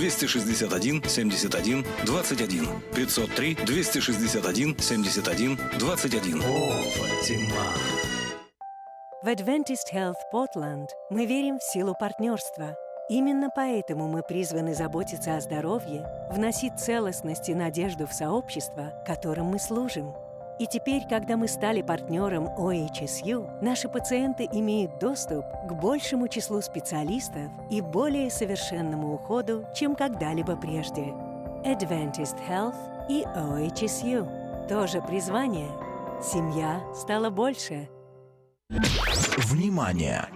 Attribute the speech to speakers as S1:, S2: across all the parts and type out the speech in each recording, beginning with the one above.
S1: 503-261-71-21. 503-261-71-21.
S2: О, Фатима.
S3: В Adventist Health Portland мы верим в силу партнерства. Именно поэтому мы призваны заботиться о здоровье, вносить целостность и надежду в сообщество, которым мы служим. И теперь, когда мы стали партнером OHSU, наши пациенты имеют доступ к большему числу специалистов и более совершенному уходу, чем когда-либо прежде. Adventist Health и OHSU. Тоже призвание. Семья стала больше.
S2: Внимание!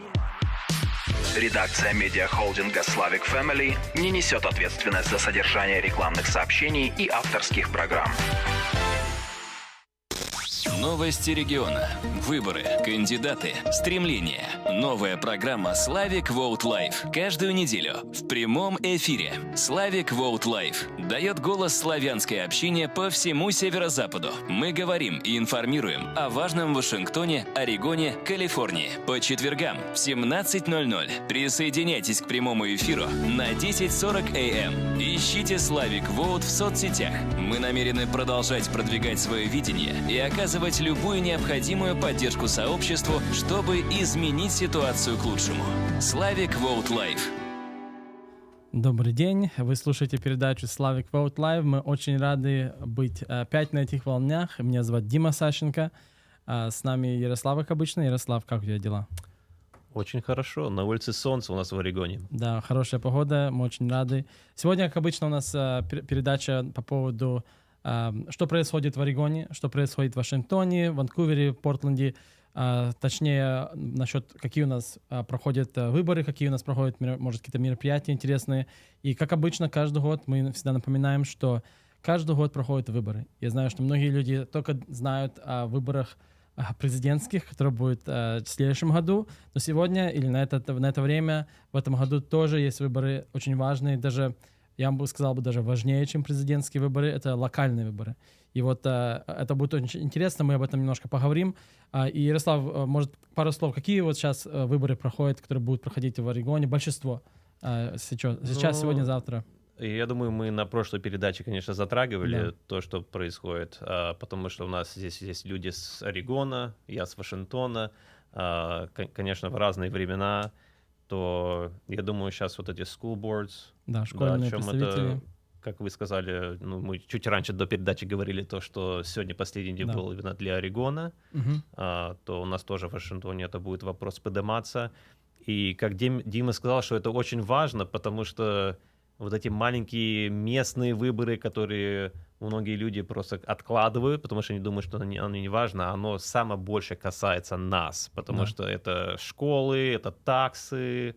S4: Редакция медиахолдинга Slavic Family не несет ответственность за содержание рекламных сообщений и авторских программ.
S5: Новости региона, выборы, кандидаты, стремления. Новая программа Slavic Vote Live. Каждую неделю в прямом эфире. Slavic Vote Live дает голос славянской общине по всему северо-западу. Мы говорим и информируем о важном в Вашингтоне, Орегоне, Калифорнии. По четвергам в 17:00. Присоединяйтесь к прямому эфиру на 10:40 АМ. Ищите Slavic Vote в соцсетях. Мы намерены продолжать продвигать свое видение и оказывать любую необходимую поддержку сообществу, чтобы изменить ситуацию к лучшему. Slavic Vote Live.
S6: Добрый день, вы слушаете передачу Slavic Vote Live. Мы очень рады быть опять на этих волнах. Меня зовут Дима Сащенко. С нами Ярослав, как обычно. Ярослав, как у тебя дела?
S7: Очень хорошо. На улице солнце у нас в Орегоне.
S6: Да, хорошая погода, мы очень рады. Сегодня, как обычно, у нас передача по поводу, что происходит в Орегоне, что происходит в Вашингтоне, Ванкувере, Портленде. Точнее, насчет, какие у нас проходят выборы, какие у нас проходят, может, какие-то мероприятия интересные. И, как обычно, каждый год мы всегда напоминаем, что каждый год проходят выборы. Я знаю, что многие люди только знают о выборах президентских, которые будут в следующем году, но сегодня или на это время, в этом году тоже есть выборы очень важные, даже, я бы сказал, даже важнее, чем президентские выборы, это локальные выборы. И вот это будет очень интересно, мы об этом немножко поговорим. И, Ярослав, может, пару слов, какие вот сейчас выборы проходят, которые будут проходить в Орегоне? Большинство сейчас, сегодня, завтра.
S7: Я думаю, мы на прошлой передаче, конечно, затрагивали то, что происходит, потому что у нас здесь есть люди с Орегона, я с Вашингтона, конечно, в разные времена, то я думаю, сейчас вот эти school boards,
S6: школьные представители.
S7: Как вы сказали, мы чуть раньше до передачи говорили то, что сегодня последний день был именно для Орегона, то у нас тоже в Вашингтоне это будет вопрос подниматься. И как Дима сказал, что это очень важно, потому что вот эти маленькие местные выборы, которые многие люди просто откладывают, потому что они думают, что оно не важно, оно самое больше касается нас, потому что это школы, это таксы,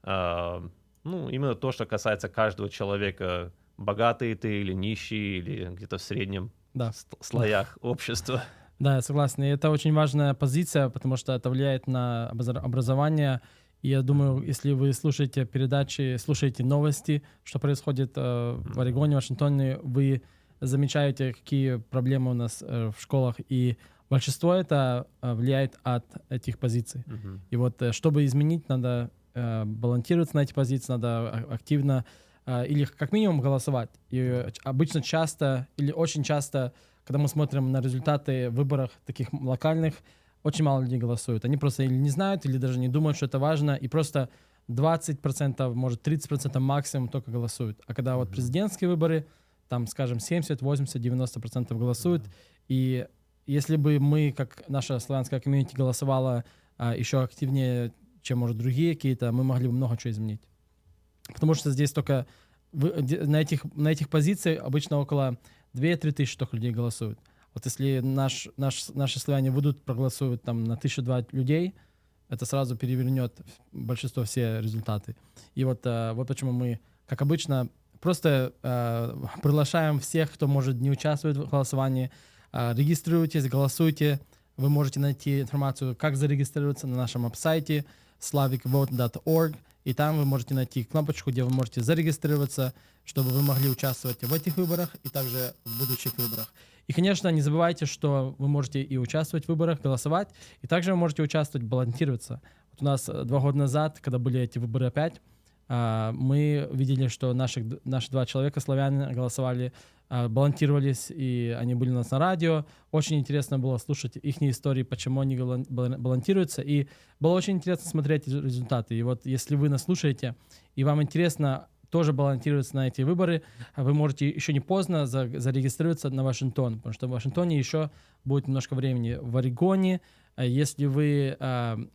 S7: именно то, что касается каждого человека, богатый ты или нищий, или где-то в среднем слоях общества.
S6: Да, я согласен. И это очень важная позиция, потому что это влияет на образование. И я думаю, если вы слушаете передачи, слушаете новости, что происходит в Орегоне, Вашингтоне, вы замечаете, какие проблемы у нас в школах. И большинство это влияет от этих позиций. И вот, чтобы изменить, надо балансироваться на эти позиции, надо активно или как минимум голосовать. И обычно часто или очень часто, когда мы смотрим на результаты выборов таких локальных, очень мало людей голосуют. Они просто или не знают, или даже не думают, что это важно, и просто 20%, может 30% максимум только голосуют. А когда вот президентские выборы, там, скажем, 70, 80, 90% голосуют. И если бы мы, как наша славянская комьюнити, голосовала еще активнее, чем, может, другие какие-то, мы могли бы много чего изменить. Потому что здесь только на этих позициях обычно около 2-3 тысячи только людей голосуют. Вот если наши славяне выйдут, проголосуют там на 1002 людей, это сразу перевернет большинство все результаты. И вот почему мы, как обычно, просто приглашаем всех, кто может не участвовать в голосовании. Регистрируйтесь, голосуйте. Вы можете найти информацию, как зарегистрироваться на нашем сайте slavicvote.org. И там вы можете найти кнопочку, где вы можете зарегистрироваться, чтобы вы могли участвовать в этих выборах и также в будущих выборах. И, конечно, не забывайте, что вы можете и участвовать в выборах, голосовать, и также вы можете участвовать, баллотироваться. Вот у нас 2 года назад, когда были эти выборы опять, Мы видели, что наши 2 человека, славяне, голосовали, баллотировались, и они были у нас на радио. Очень интересно было слушать их истории, почему они баллотируются. И было очень интересно смотреть результаты. И вот если вы нас слушаете, и вам интересно тоже баллотироваться на эти выборы, вы можете еще не поздно зарегистрироваться на Вашингтон, потому что в Вашингтоне еще будет немножко времени. В Орегоне, если вы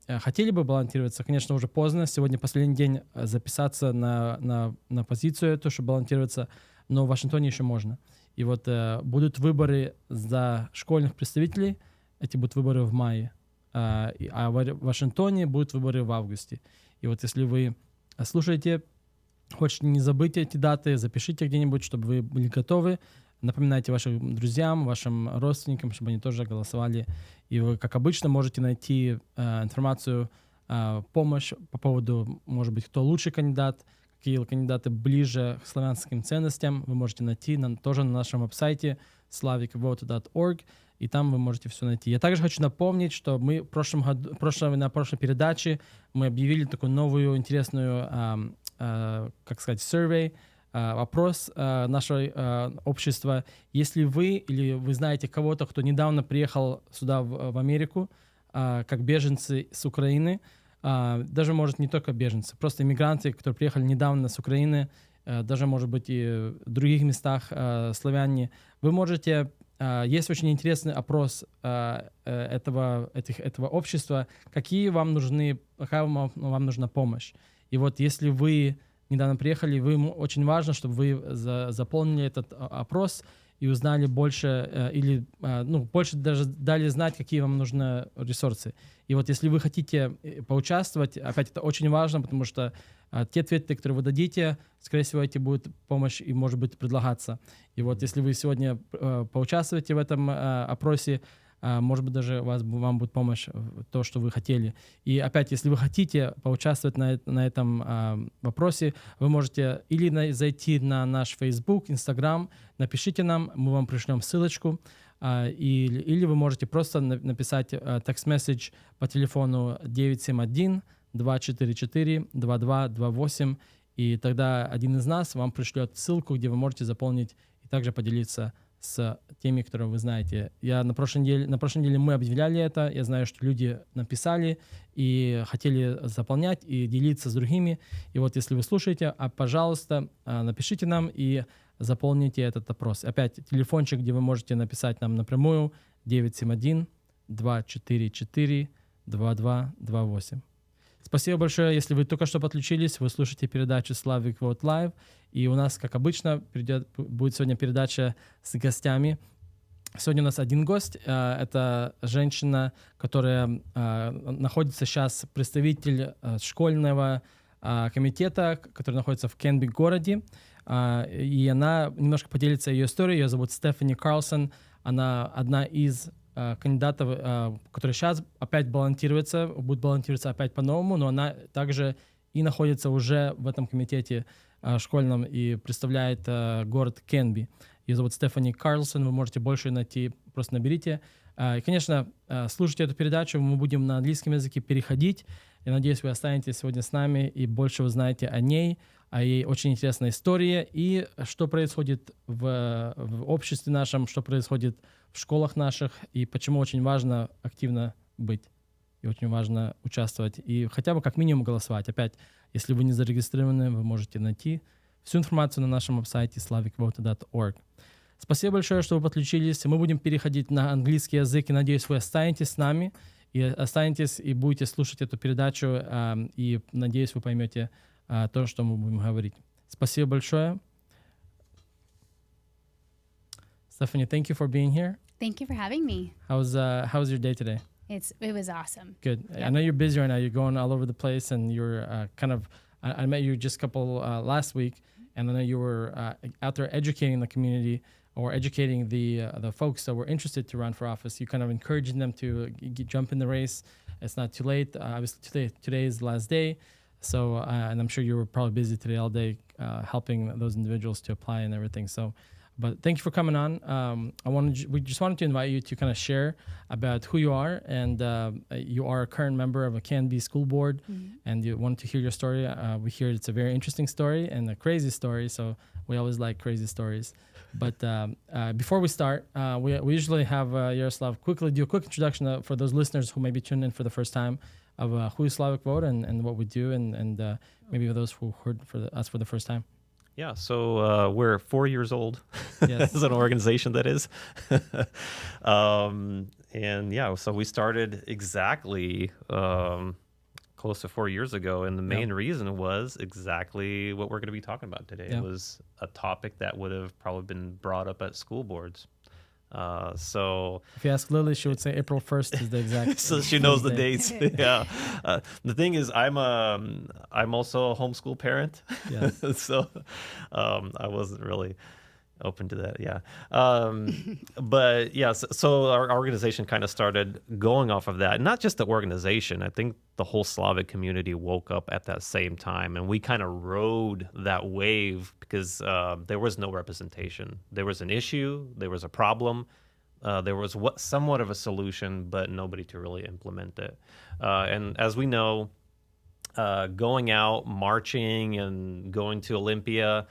S6: хотели бы баллотироваться, конечно, уже поздно. Сегодня последний день записаться на позицию, то, чтобы баллотироваться, но в Вашингтоне еще можно. И вот будут выборы за школьных представителей, эти будут выборы в мае, а в Вашингтоне будут выборы в августе. И вот если вы слушаете, хотите не забыть эти даты, запишите где-нибудь, чтобы вы были готовы. Напоминайте вашим друзьям, вашим родственникам, чтобы они тоже голосовали. И вы, как обычно, можете найти информацию, помощь по поводу, может быть, кто лучший кандидат, какие кандидаты ближе к славянским ценностям. Вы можете найти тоже на нашем веб-сайте slavicvote.org, и там вы можете все найти. Я также хочу напомнить, что мы на прошлой передаче мы объявили такую новую интересную, как сказать, survey, опрос нашего общества. Если вы или вы знаете кого-то, кто недавно приехал сюда в Америку, как беженцы с Украины, даже, может, не только беженцы, просто иммигранты, которые приехали недавно с Украины, даже, может быть, и в других местах славяне, вы можете... Есть очень интересный опрос этого общества, какая вам нужна помощь. И вот если вы недавно приехали, очень важно, чтобы вы заполнили этот опрос и узнали больше, или больше даже дали знать, какие вам нужны ресурсы. И вот если вы хотите поучаствовать, опять это очень важно, потому что те ответы, которые вы дадите, скорее всего, эти будет помощь и, может быть, предлагаться. И вот если вы сегодня поучаствуете в этом опросе, может быть, даже вам будет помощь в то, что вы хотели. И опять, если вы хотите поучаствовать на этом вопросе, вы можете или зайти на наш Facebook, Instagram, напишите нам, мы вам пришлем ссылочку, или вы можете просто написать текст-месседж по телефону 971-244-2228, и тогда один из нас вам пришлет ссылку, где вы можете заполнить и также поделиться с теми, которые вы знаете. На прошлой неделе мы объявляли это. Я знаю, что люди написали и хотели заполнять и делиться с другими. И вот если вы слушаете, пожалуйста, напишите нам и заполните этот опрос. Опять телефончик, где вы можете написать нам напрямую, 971-244-2228. Спасибо большое, если вы только что подключились, вы слушаете передачу Slavic Vote Live, и у нас, как обычно, будет сегодня передача с гостями. Сегодня у нас один гость, это женщина, которая находится сейчас, представитель школьного комитета, который находится в Кенби городе, и она немножко поделится ее историей. Ее зовут Стефани Карлсон, она одна из кандидатов, которые сейчас опять баллотируются, будут баллотироваться опять по-новому, но она также и находится уже в этом комитете школьном и представляет город Кенби. Ее зовут Стефани Карлсон, вы можете больше найти, просто наберите. И, конечно, слушайте эту передачу, мы будем на английском языке переходить. Я надеюсь, вы останетесь сегодня с нами и больше узнаете о ней, о ей очень интересной истории и что происходит в обществе нашем, что происходит в школах наших и почему очень важно активно быть и очень важно участвовать и хотя бы как минимум голосовать. Опять, если вы не зарегистрированы, вы можете найти всю информацию на нашем сайте slavicvote.org. Спасибо большое, что вы подключились. Мы будем переходить на английский язык и надеюсь, вы останетесь с нами и останетесь и будете слушать эту передачу и надеюсь, вы поймете то, что мы будем говорить. Спасибо большое. Stephanie, thank you for being here.
S1: Thank you for having me.
S6: How's your day today?
S1: It was awesome.
S6: Good.
S1: Yep.
S6: I know you're busy right now. You're going all over the place, and you're I met you just a couple last week, and I know you were out there educating the community or educating the folks that were interested to run for office. You kind of encouraging them to jump in the race. It's not too late. Obviously, today is the last day. So, and I'm sure you were probably busy today all day helping those individuals to apply and everything. So, But thank you for coming on. We just wanted to invite you to kind of share about who you are, and you are a current member of a Canby School Board, and you wanted to hear your story. We hear it's a very interesting story and a crazy story, so we always like crazy stories. But before we start, we usually have Yaroslav quickly do a quick introduction for those listeners who may be tuned in for the first time of who is Slavic Vote and what we do, and maybe those who heard us for the first time.
S7: Yeah, so we're 4 years old
S6: Yes.
S7: as an organization, that is. And yeah, so we started exactly close to 4 years ago. And the main reason was exactly what we're going to be talking about today.
S6: Yeah.
S7: It was a topic that would have probably been brought up at school boards. So
S6: If you ask Lily, she would say April 1st is the exact.
S7: so she knows the
S6: day.
S7: dates. Yeah. The thing is, I'm also a homeschool parent.
S6: Yes.
S7: So I wasn't really open to that. Yeah. But yeah, so our organization kind of started going off of that. Not just the organization. I think the whole Slavic community woke up at that same time, and we kind of rode that wave because there was no representation. There was an issue. There was a problem. There was somewhat of a solution, but nobody to really implement it. And as we know, going out, marching, and going to Olympia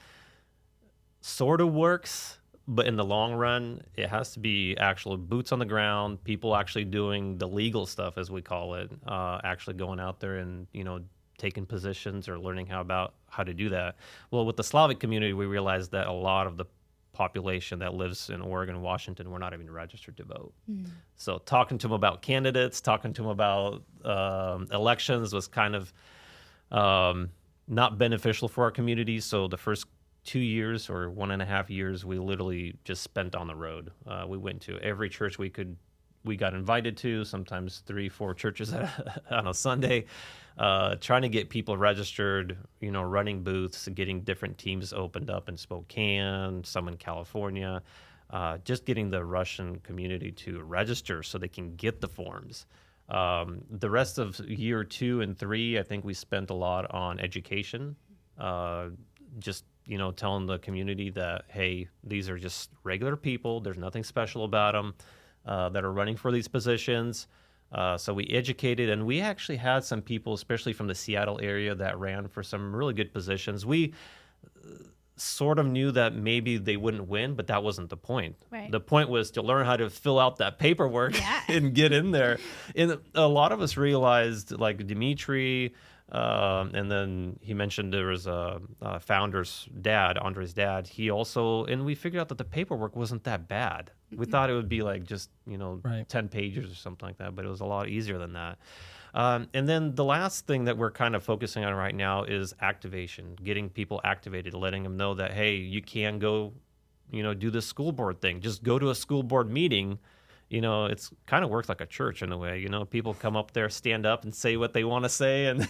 S7: sort of works, but in the long run, it has to be actual boots on the ground, people actually doing the legal stuff, as we call it, actually going out there and, taking positions or learning how to do that. Well, with the Slavic community, we realized that a lot of the population that lives in Oregon and Washington were not even registered to vote. So talking to them about candidates, talking to them about elections was kind of not beneficial for our community. So the first 2 years or 1.5 years, we literally just spent on the road. We went to every church we got invited to, sometimes 3-4 churches on a Sunday, trying to get people registered, running booths, getting different teams opened up in Spokane, some in California, just getting the Russian community to register so they can get the forms. The rest of year 2 and 3, I think we spent a lot on education, just telling the community that, hey, these are just regular people. There's nothing special about them that are running for these positions. So we educated, and we actually had some people, especially from the Seattle area, that ran for some really good positions. We sort of knew that maybe they wouldn't win, but that wasn't the point.
S1: Right.
S7: The point was to learn how to fill out that paperwork
S1: Yeah.
S7: and get in there. And a lot of us realized, like Dimitri, and then he mentioned there was a founder's dad, Andre's dad. He also, and we figured out that the paperwork wasn't that bad. We thought it would be like just,
S6: Right.
S7: 10 pages or something like that, but it was a lot easier than that. And then the last thing that we're kind of focusing on right now is activation, getting people activated, letting them know that, hey, you can go, do the school board thing. Just go to a school board meeting. It's kind of works like a church in a way. People come up there, stand up, and say what they want to say, and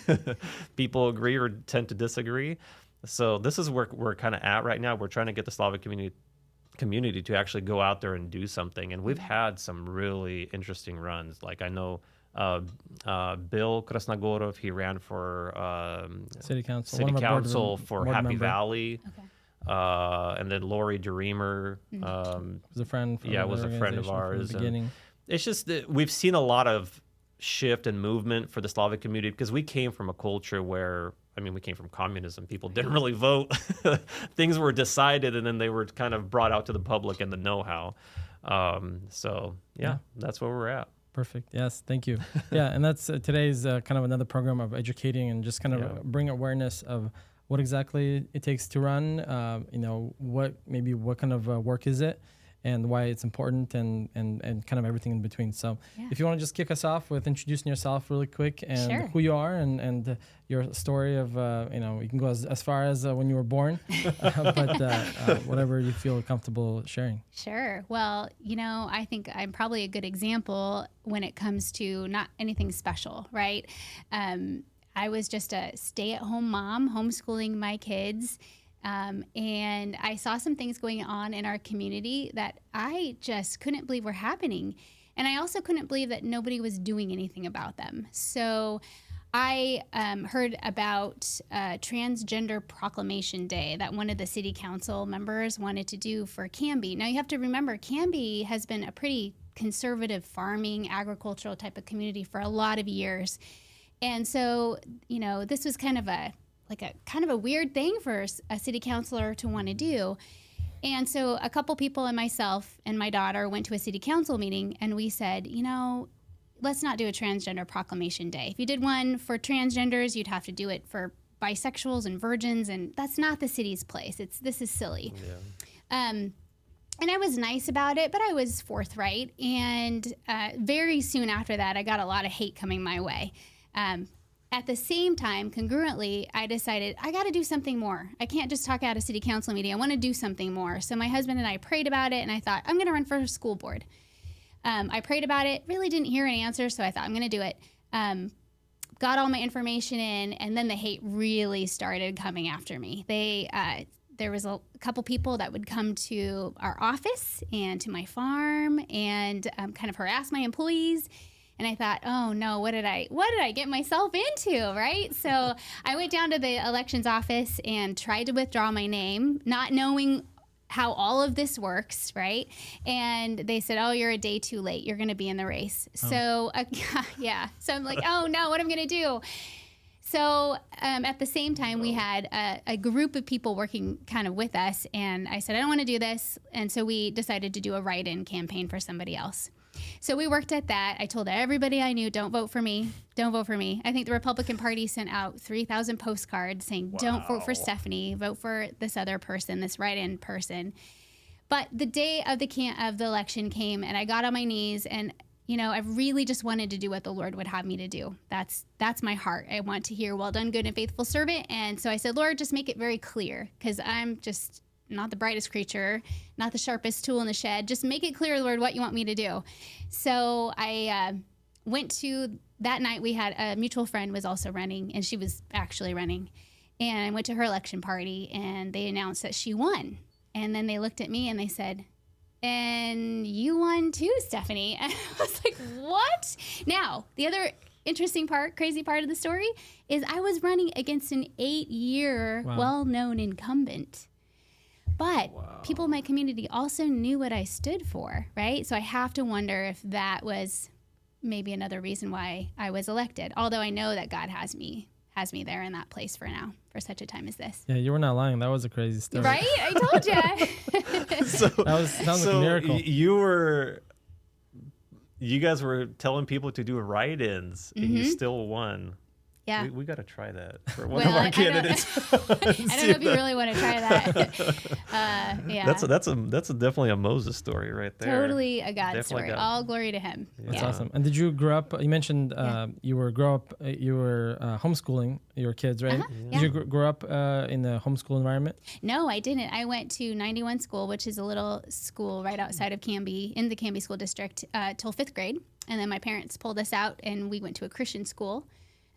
S7: people agree or tend to disagree. So this is where we're kind of at right now. We're trying to get the Slavic community to actually go out there and do something. And we've had some really interesting runs. Like I know Bill Krasnogorov, he ran for
S6: City Council.
S7: City
S6: One of our
S7: Council for
S6: board
S7: Happy
S6: member.
S7: Valley.
S1: Okay.
S7: And then Lori DeReamer,
S6: Was a friend. From
S7: was a friend of
S6: organization from
S7: ours.
S6: the
S7: and
S6: beginning.
S7: it's just that we've seen a lot of shift and movement for the Slavic community because we came from a culture where, we came from communism. People didn't really vote. Things were decided, and then they were kind of brought out to the public and the know-how. So, yeah, that's where we're at.
S6: Perfect. Yes. Thank you. Yeah. And that's today's kind of another program of educating and just kind of bring awareness of what exactly it takes to run, what kind of work is it, and why it's important, and kind of everything in between. So if you want to just kick us off with introducing yourself really quick and
S1: Sure.
S6: who you are and your story of, you can go as far as when you were born, but whatever you feel comfortable sharing.
S1: Sure. Well, I think I'm probably a good example when it comes to not anything special, right? I was just a stay-at-home mom, homeschooling my kids, and I saw some things going on in our community that I just couldn't believe were happening. And I also couldn't believe that nobody was doing anything about them. So I heard about Transgender Proclamation Day that one of the city council members wanted to do for Canby. Now, you have to remember, Canby has been a pretty conservative farming, agricultural type of community for a lot of years. And so, you know, this was kind of a weird thing for a city councilor to want to do. And so a couple people and myself and my daughter went to a city council meeting, and we said, you know, let's not do a Transgender Proclamation Day. If you did one for transgenders, you'd have to do it for bisexuals and virgins, and that's not the city's place. This is silly. Yeah. And I was nice about it, but I was forthright. And very soon after that, I got a lot of hate coming my way. At the same time, congruently, I decided I got to do something more. I can't just talk at a city council meeting. I want to do something more. So my husband and I prayed about it, and I thought, I'm going to run for school board. I prayed about it, really didn't hear an answer, so I thought, I'm going to do it. Got all my information in, and then the hate really started coming after me. There was a couple people that would come to our office and to my farm and kind of harass my employees. And I thought, oh no, what did I get myself into, right? So I went down to the elections office and tried to withdraw my name, not knowing how all of this works, right? And they said, oh, you're a day too late. You're going to be in the race. Oh. So, yeah. So I'm like, oh no, what am I going to do? So at the same time, we had a group of people working kind of with us. And I said, I don't want to do this. And so we decided to do a write-in campaign for somebody else. So we worked at that. I told everybody I knew, don't vote for me. Don't vote for me. I think the Republican Party sent out 3,000 postcards saying, don't vote for Stephanie. Vote for this other person, this write-in person. But the day of the election came, and I got on my knees, and you know, I really just wanted to do what the Lord would have me to do. That's my heart. I want to hear, well done, good and faithful servant. And so I said, Lord, just make it very clear, because I'm just not the brightest creature, not the sharpest tool in the shed. Just make it clear, Lord, what you want me to do. So I went to, that night we had a mutual friend was also running, and she was actually running. And I went to her election party, and they announced that she won. And then they looked at me and they said, and you won too, Stephanie. And I was like, what? Now, the other interesting part, crazy part of the story is I was running against an 8-year well-known incumbent. But people in my community also knew what I stood for, right? So I have to wonder if that was maybe another reason why I was elected. Although I know that God has me there in that place for now, for such a time as this.
S6: Yeah, you were not lying. That was a crazy story.
S1: Right? I told you.
S6: Sounds like a miracle.
S7: You guys were telling people to do write-ins, and you still won.
S1: Yeah.
S7: We got to try that for one of our candidates.
S1: I don't know if you really want to try that. Yeah.
S7: That's definitely a Moses story right there.
S1: Totally a God story. All glory to him.
S6: That's awesome. And did you grow up? You mentioned you were homeschooling your kids, right? Did you grow up in the homeschool environment?
S1: No, I didn't. I went to 91 School, which is a little school right outside of Canby, in the Canby School District, till 5th grade. And then my parents pulled us out, and we went to a Christian school.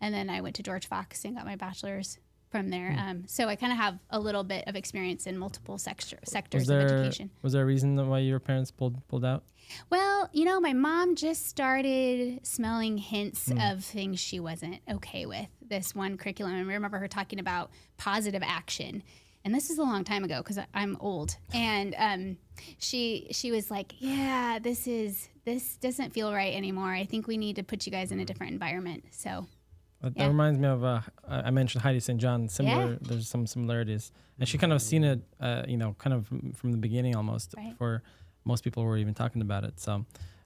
S1: And then I went to George Fox and got my bachelor's from there. So I kind of have a little bit of experience in multiple sectors of education.
S6: Was there a reason why your parents pulled out?
S1: Well, you know, my mom just started smelling hints of things she wasn't okay with. This one curriculum, I remember her talking about positive action. And this is a long time ago because I'm old. And she was like, yeah, this doesn't feel right anymore. I think we need to put you guys in a different environment. So...
S6: That reminds me of, I mentioned Heidi St. John, there's some similarities. And she kind of seen it, kind of from the beginning almost, before most people were even talking about it. So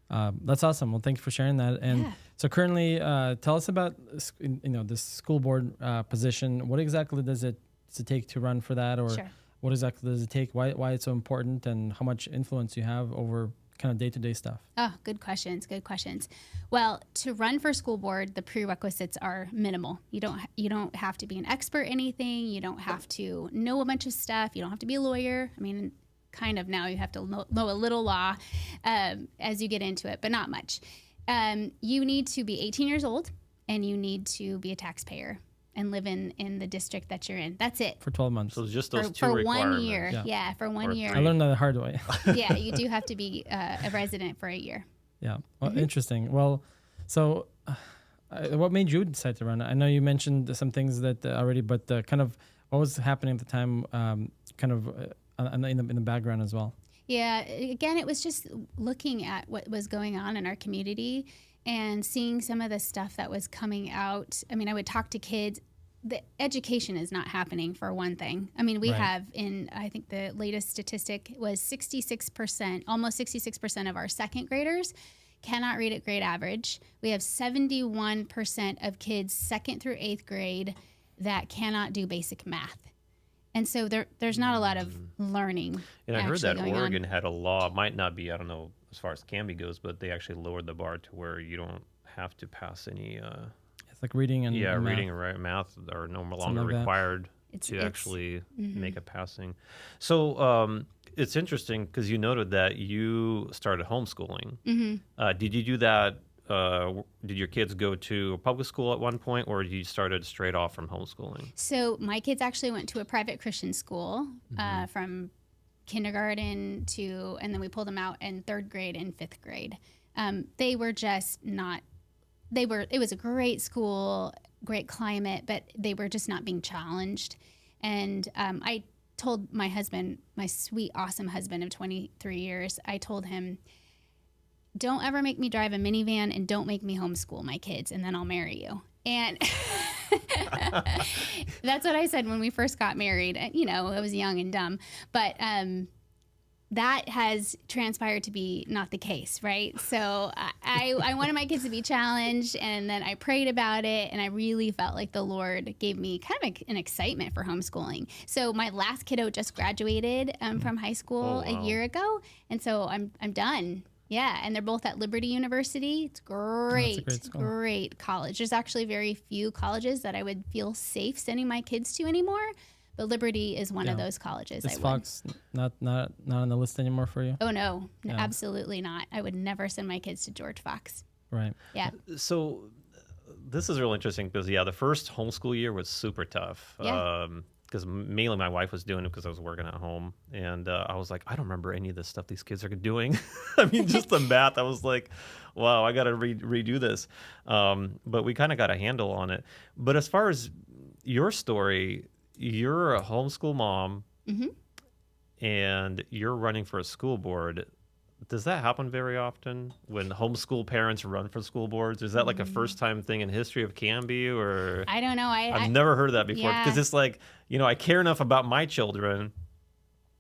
S6: that's awesome. Well, thank you for sharing that. And so currently, tell us about, this school board position. What exactly does it take to run for that? Or what exactly does it take? Why it's so important, and how much influence you have over kind of day-to-day stuff?
S1: Oh, good questions. Well, to run for school board, the prerequisites are minimal. You don't have to be an expert in anything. You don't have to know a bunch of stuff. You don't have to be a lawyer. I mean, kind of now you have to know a little law as you get into it, but not much. You need to be 18 years old, and you need to be a taxpayer and live in the district that you're in. That's it.
S6: For 12 months.
S7: So just those two
S1: for
S7: requirements.
S1: 1 year. Yeah, for 1 year.
S6: I learned that the hard way.
S1: Yeah, you do have to be a resident for a year.
S6: Yeah. Well, interesting. Well, so what made you decide to run? I know you mentioned some things that already, but kind of what was happening at the time, in the background as well.
S1: Yeah, again, it was just looking at what was going on in our community and seeing some of the stuff that was coming out. I mean, I would talk to kids. The education is not happening, for one thing. I mean, we have I think the latest statistic was 66%, almost 66% of our second graders cannot read at grade average. We have 71% of kids second through eighth grade that cannot do basic math. And so there's not a lot of learning.
S7: And I heard that Oregon had a law, might not be, I don't know, as far as Canby goes, but they actually lowered the bar to where you don't have to pass any...
S6: it's like reading and math.
S7: Reading and math are no longer required to actually make a passing. So it's interesting because you noted that you started homeschooling. Did you do that? Did your kids go to a public school at one point, or you started straight off from homeschooling?
S1: So my kids actually went to a private Christian school from kindergarten to, and then we pulled them out in third grade and fifth grade. They were just not, it was a great school, great climate, but they were just not being challenged. And I told my husband, my sweet, awesome husband of 23 years, I told him, don't ever make me drive a minivan and don't make me homeschool my kids, and then I'll marry you. And that's what I said when we first got married. You know, I was young and dumb, but that has transpired to be not the case, right? So I wanted my kids to be challenged, and then I prayed about it, and I really felt like the Lord gave me kind of an excitement for homeschooling. So my last kiddo just graduated from high school a year ago, and so I'm done. Yeah, and they're both at Liberty University. It's great, great college. There's actually very few colleges that I would feel safe sending my kids to anymore, but Liberty is one of those colleges.
S6: Is Fox not on the list anymore for you?
S1: Oh, no, absolutely not. I would never send my kids to George Fox.
S6: Right.
S1: Yeah.
S7: So this is really interesting because, the first homeschool year was super tough.
S1: Yeah.
S7: Because mainly my wife was doing it because I was working at home. And I was like, I don't remember any of the stuff these kids are doing. I mean, just the math. I was like, wow, I got to redo this. But we kind of got a handle on it. But as far as your story, you're a homeschool mom and you're running for a school board. Does that happen very often when homeschool parents run for school boards? Is that like a first-time thing in history of Canby, or
S1: I don't know.
S7: I've never heard of that before, because it's like, I care enough about my children,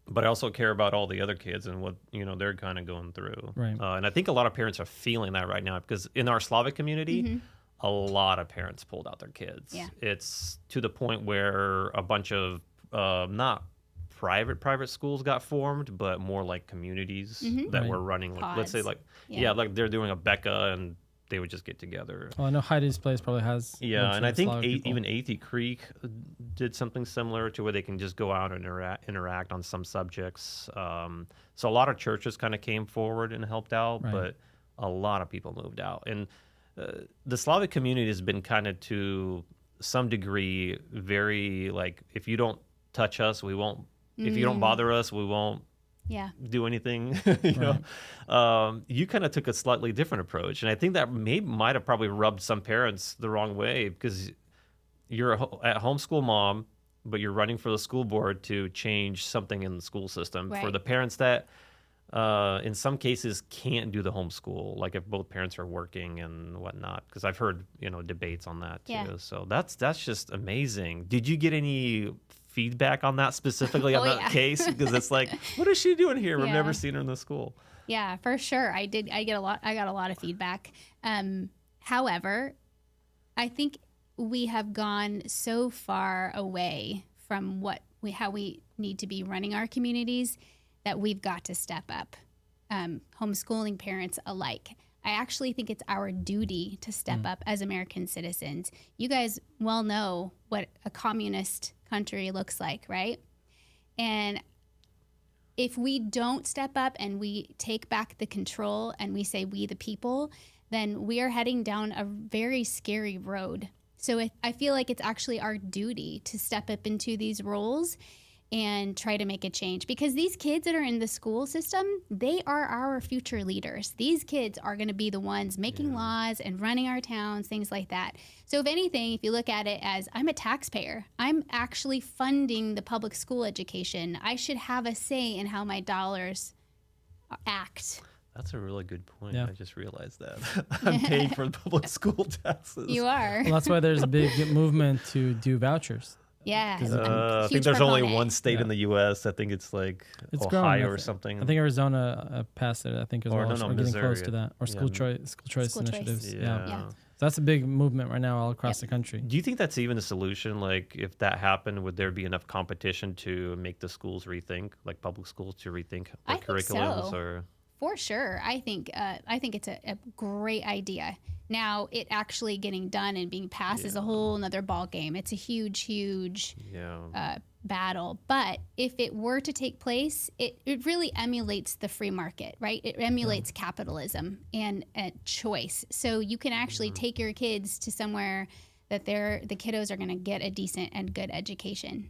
S7: but I also care about all the other kids and what they're kind of going through.
S6: Right.
S7: And I think a lot of parents are feeling that right now, because in our Slavic community, a lot of parents pulled out their kids.
S1: Yeah.
S7: It's to the point where a bunch of not private schools got formed, but more like communities that were running, like, let's say like they're doing a Becca, and they would just get together.
S6: Well, I know Heidi's Place probably has.
S7: Yeah, and I think even Athey Creek did something similar to where they can just go out and interact on some subjects. So a lot of churches kind of came forward and helped out, but a lot of people moved out. And the Slavic community has been kind of, to some degree, very like, if you don't touch us, we won't. If you don't bother us, we won't do anything. You kind of took a slightly different approach, and I think that might have probably rubbed some parents the wrong way, because you're a homeschool mom, but you're running for the school board to change something in the school system for the parents that, in some cases, can't do the homeschool, like if both parents are working and whatnot. Because I've heard debates on that too. Yeah. So that's just amazing. Did you get any feedback on that specifically on that case? Because it's like, what is she doing here? We've never seen her in the school. Yeah,
S1: for sure. I got a lot of feedback. However, I think we have gone so far away from how we need to be running our communities that we've got to step up. Homeschooling parents alike. I actually think it's our duty to step up as American citizens. You guys well know what a communist country looks like, right? And if we don't step up and we take back the control and we say we the people, then we are heading down a very scary road. So I feel like it's actually our duty to step up into these roles and try to make a change, because these kids that are in the school system, they are our future leaders. These kids are going to be the ones making laws and running our towns, things like that. So if anything, if you look at it as, I'm a taxpayer, I'm actually funding the public school education, I should have a say in how my dollars act.
S7: That's a really good point.
S6: Yeah.
S7: I just realized that. I'm paying for public school taxes.
S1: You are.
S6: Well, that's why there's a big movement to do vouchers.
S1: Yeah.
S7: I think there's only one state in the U.S. I think it's like
S6: It's
S7: Ohio
S6: growing,
S7: or something.
S6: I think Arizona passed it. I think as
S7: Or
S6: well.
S7: no,
S6: We're getting
S7: Missouri.
S6: close to that. Or school choice
S1: School choice.
S6: initiatives.
S7: Yeah.
S1: Yeah.
S6: So that's a big movement right now all across the country.
S7: Do you think that's even a solution? Like, if that happened, would there be enough competition to make the schools rethink, like public schools to rethink
S1: I
S7: their
S1: think
S7: curriculums?
S1: so.
S7: Or
S1: For sure. I think it's a great idea. Now, it actually getting done and being passed is a whole nother ball game. It's a huge battle. But if it were to take place, it really emulates the free market, right? It emulates capitalism and choice. So you can actually take your kids to somewhere that the kiddos are going to get a decent and good education.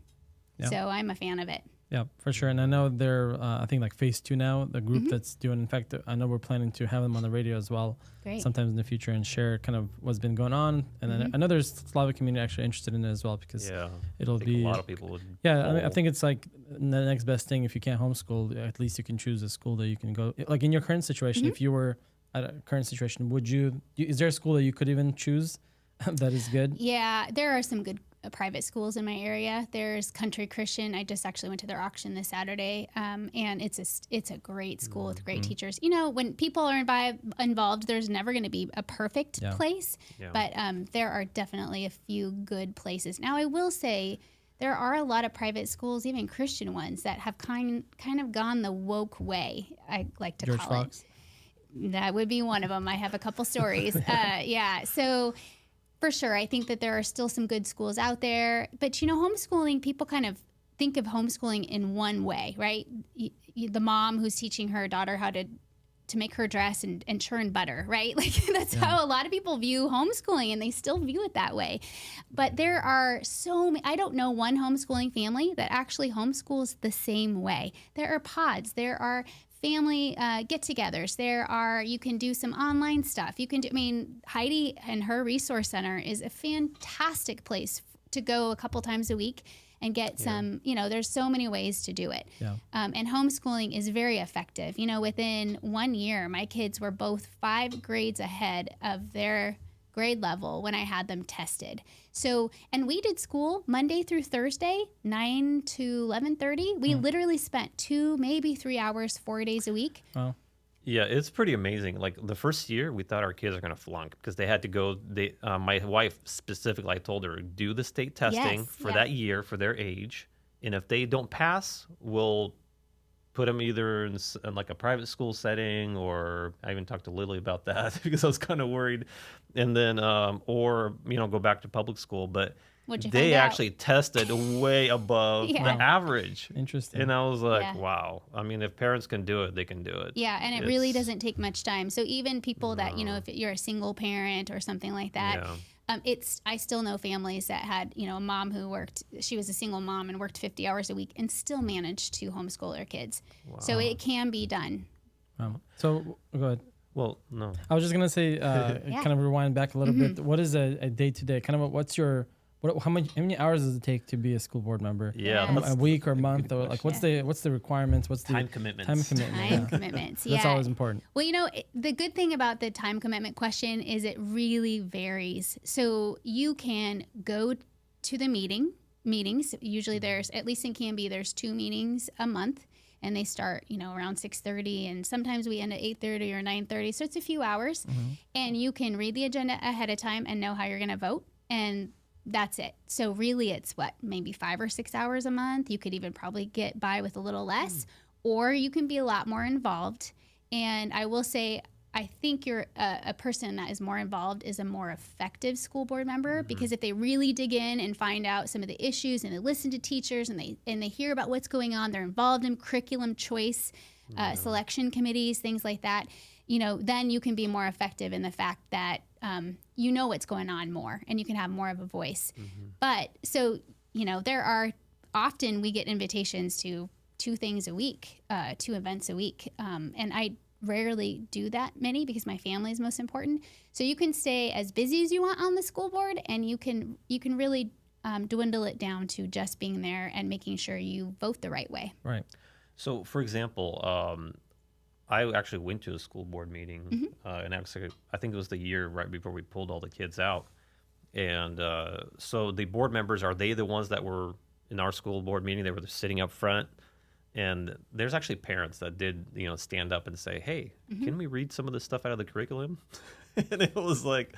S6: Yeah.
S1: So I'm a fan of it.
S6: Yeah, for sure. And I know they're, I think like phase 2 now, the group that's doing, in fact, I know we're planning to have them on the radio as well.
S1: Great.
S6: Sometimes in the future and share kind of what's been going on. And then I know there's Slavic community actually interested in it as well, because it'll be
S7: a lot of people would.
S6: I think it's like the next best thing. If you can't homeschool, at least you can choose a school that you can go. Like in your current situation, if you were at a current situation, is there a school that you could even choose that is good?
S1: Yeah, there are some good private schools in my area. There's Country Christian. I just actually went to their auction this Saturday, and it's a great school with great teachers. You know, when people are involved, there's never going to be a perfect place, but there are definitely a few good places. Now, I will say there are a lot of private schools, even Christian ones, that have kind of gone the woke way, I like to
S6: George
S1: call
S6: Fox.
S1: it. That would be one of them. I have a couple stories. So for sure, I think that there are still some good schools out there. But, you know, homeschooling, people kind of think of homeschooling in one way, right? The mom who's teaching her daughter how to make her dress and churn butter, right? Like that's how a lot of people view homeschooling, and they still view it that way. But there are so many, I don't know one homeschooling family that actually homeschools the same way. There are pods, there are family get-togethers. You can do some online stuff. Heidi and her resource center is a fantastic place to go a couple times a week and get some, there's so many ways to do it.
S6: Yeah.
S1: And homeschooling is very effective. You know, within 1 year, my kids were both 5 grades ahead of their grade level when I had them tested. So, and we did school Monday through Thursday, 9 to 11:30. We literally spent 2, maybe 3 hours, 4 days a week.
S6: Wow.
S7: Yeah, it's pretty amazing. Like the first year, we thought our kids are going to flunk because they had to go. My wife specifically, I told her, do the state testing for that year for their age. And if they don't pass, we'll put them either in like a private school setting, or I even talked to Lily about that because I was kind of worried. And then, or, go back to public school. But they actually tested way above the average.
S6: Interesting.
S7: And I was like, wow. I mean, if parents can do it, they can do it.
S1: Yeah, and it really doesn't take much time. So even people that, if you're a single parent or something like that, I still know families that had, a mom who she was a single mom and worked 50 hours a week and still managed to homeschool her kids. Wow. So it can be done.
S6: So go ahead.
S7: Well, no.
S6: I was just going to say, kind of rewind back a little bit. What is a day-to-day? Kind of how many hours does it take to be a school board member?
S7: Yeah.
S6: A week or a month, or like what's the requirements? What's the
S7: time commitments?
S1: Time commitments.
S6: That's always important.
S1: Well, the good thing about the time commitment question is it really varies. So you can go to the meetings. Usually there's, at least in Canby, there's 2 meetings a month. And they start, around 6:30, and sometimes we end at 8:30 or 9:30. So it's a few hours, and you can read the agenda ahead of time and know how you're going to vote, and that's it. So really, it's maybe 5 or 6 hours a month. You could even probably get by with a little less, or you can be a lot more involved. And I will say, I think you're a person that is more involved is a more effective school board member, because if they really dig in and find out some of the issues and they listen to teachers and they hear about what's going on, they're involved in curriculum choice, selection committees, things like that, then you can be more effective in the fact that you know what's going on more and you can have more of a voice. But so, there are often we get invitations to 2 things a week, 2 events a week. And I rarely do that many because my family is most important. So you can stay as busy as you want on the school board, and you can really dwindle it down to just being there and making sure you vote the right way.
S6: Right.
S7: So, for example, I actually went to a school board meeting, and actually, I think it was the year right before we pulled all the kids out. And so the board members, are they the ones that were in our school board meeting? They were sitting up front. And there's actually parents that did, stand up and say, hey, can we read some of this stuff out of the curriculum? And it was like,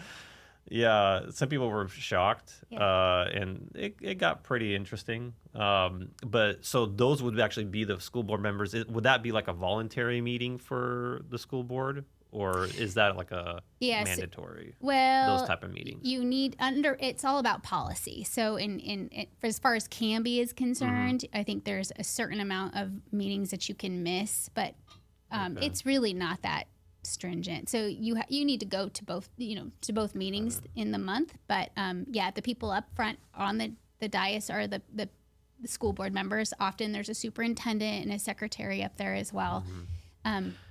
S7: yeah, some people were shocked. And it got pretty interesting. But so those would actually be the school board members. Would that be like a voluntary meeting for the school board? Or is that like a mandatory?
S1: Well,
S7: those type of meetings.
S1: You need it's all about policy. So as far as Canby is concerned, I think there's a certain amount of meetings that you can miss, but it's really not that stringent. So you need to go to both meetings in the month. But the people up front on the dais are the school board members. Often there's a superintendent and a secretary up there as well.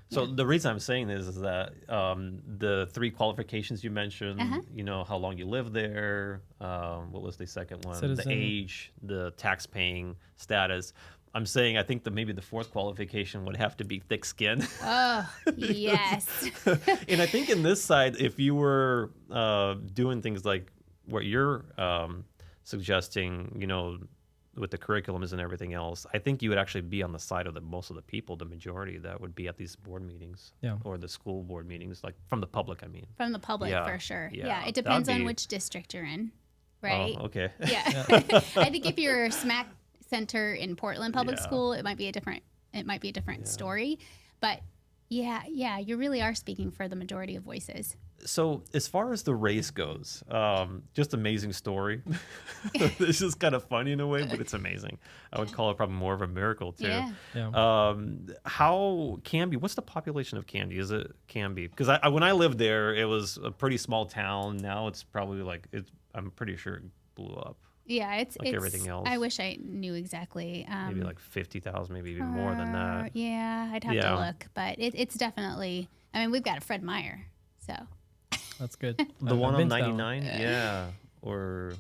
S7: So the reason I'm saying this is that the 3 qualifications you mentioned, how long you live there, what was the second one?
S6: Citizen.
S7: The age, the tax-paying status. I'm saying I think maybe the 4th qualification would have to be thick skin.
S1: Oh, yes.
S7: And I think in this side, if you were doing things like what you're suggesting, with the curriculums and everything else, I think you would actually be on the side of most of the people, the majority that would be at these board meetings or the school board meetings, like from the public, I mean.
S1: From the public, for sure.
S7: Yeah.
S1: It depends on which district you're in, right?
S7: Oh, okay.
S1: Yeah. I think if you're smack center in Portland Public School, it might be a different story. But yeah, you really are speaking for the majority of voices.
S7: So as far as the race goes, just amazing story. This is kind of funny in a way, but it's amazing. I would call it probably more of a miracle too.
S1: Yeah.
S7: How Canby? What's the population of Canby? Is it Canby? Because when I lived there, it was a pretty small town. Now it's probably I'm pretty sure it blew up.
S1: Yeah, it's
S7: everything else.
S1: I wish I knew exactly.
S7: Maybe like 50,000, maybe even more than that.
S1: Yeah, I'd have to look, but it's definitely. I mean, we've got a Fred Meyer, so.
S6: That's good.
S7: The one on 99? Yeah. Or,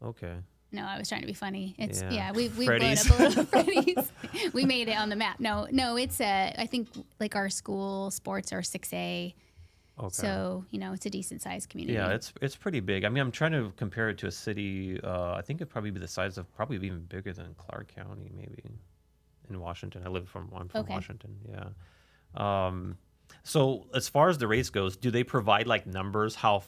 S7: okay.
S1: No, I was trying to be funny. It's we've blown
S7: Freddy's.
S1: up a little Freddy's. We made it on the map. No, it's I think like our school sports are 6A. Okay. So, it's a decent sized community.
S7: Yeah, it's pretty big. I mean, I'm trying to compare it to a city. I think it'd probably be the size of probably even bigger than Clark County, maybe in Washington. I'm from Washington. Yeah. So as far as the race goes, do they provide like numbers how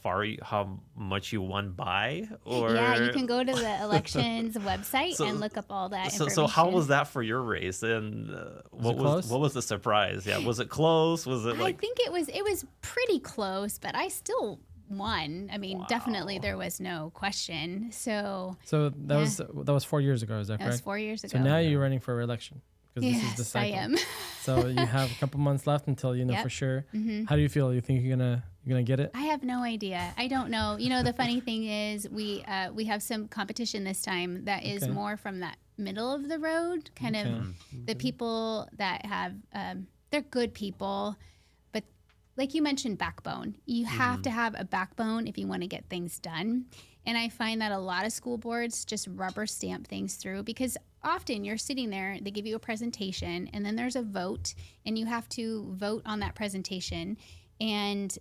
S7: much you won by? Or
S1: yeah, you can go to the elections website and look up all that information.
S7: So how was that for your race? And what was the surprise? Yeah, was it close? Was it like?
S1: I think it was pretty close, but I still won. I mean, definitely there was no question. So
S6: that was 4 years ago. Is that correct?
S1: That was 4 years ago.
S6: So now you're running for re-election.
S1: Yes,
S6: this is the cycle.
S1: I am.
S6: So you have a couple months left until you know for sure. Mm-hmm. How do you feel? You think you're gonna get it?
S1: I have no idea. I don't know. The funny thing is we have some competition this time that is more from that middle of the road, kind of the people that have they're good people, but like you mentioned, backbone. You have to have a backbone if you want to get things done. And I find that a lot of school boards just rubber stamp things through because often you're sitting there, they give you a presentation, and then there's a vote, and you have to vote on that presentation. And,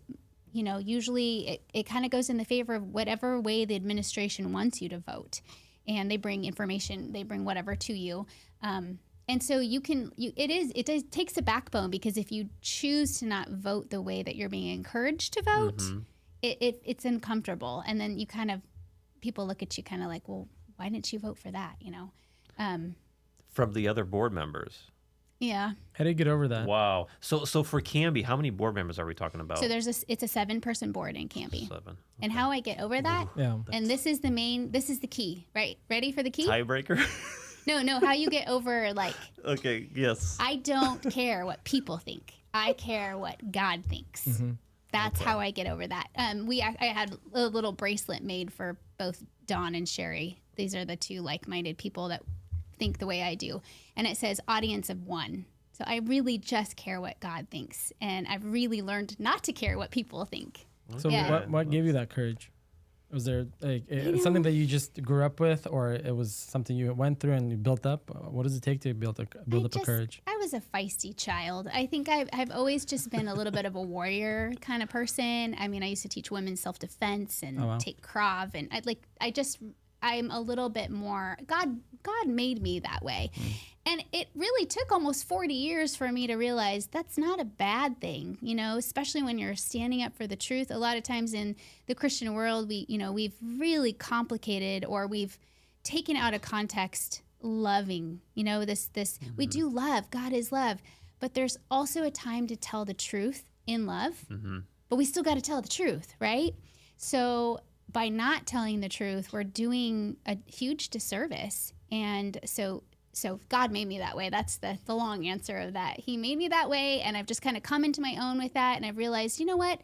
S1: usually it kind of goes in the favor of whatever way the administration wants you to vote. And they bring information, they bring whatever to you. And so it takes a backbone because if you choose to not vote the way that you're being encouraged to vote, it's uncomfortable. And then people look at you kind of like, well, why didn't you vote for that?
S7: From the other board members.
S1: Yeah.
S6: How do you get over that?
S7: Wow. So for Canby, how many board members are we talking about?
S1: So it's a 7-person board in Canby.
S7: 7. Okay.
S1: And how I get over that?
S6: Yeah.
S1: And this is the key, right? Ready for the key?
S7: Tiebreaker?
S1: No, how you get over
S7: Okay, yes.
S1: I don't care what people think. I care what God thinks. Mm-hmm. That's how I get over that. I had a little bracelet made for both Dawn and Sherry. These are the 2 like-minded people that think the way I do. And it says audience of one. So I really just care what God thinks. And I've really learned not to care what people think.
S6: So
S1: Yeah.
S6: what gave you that courage? Was there something that you just grew up with, or it was something you went through and you built up? What does it take to build up a courage?
S1: I was a feisty child. I think I've always just been a little bit of a warrior kind of person. I mean, I used to teach women self-defense and take Krav, and I'm a little bit more, God made me that way. And it really took almost 40 years for me to realize that's not a bad thing, especially when you're standing up for the truth. A lot of times in the Christian world, we've really complicated, or we've taken out of context loving, we do love, God is love, but there's also a time to tell the truth in love, but we still got to tell the truth, right? So by not telling the truth, we're doing a huge disservice. And so God made me that way. That's the long answer of that. He made me that way, and I've just kind of come into my own with that, and I've realized, you know what?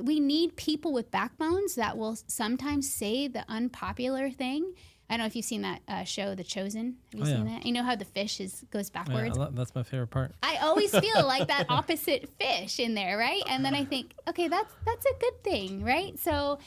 S1: We need people with backbones that will sometimes say the unpopular thing. I don't know if you've seen that show, The Chosen. Have you seen that? You know how the fish goes backwards?
S6: Yeah, that's my favorite part.
S1: I always feel like that opposite fish in there, right? And then I think, okay, that's a good thing, right? So,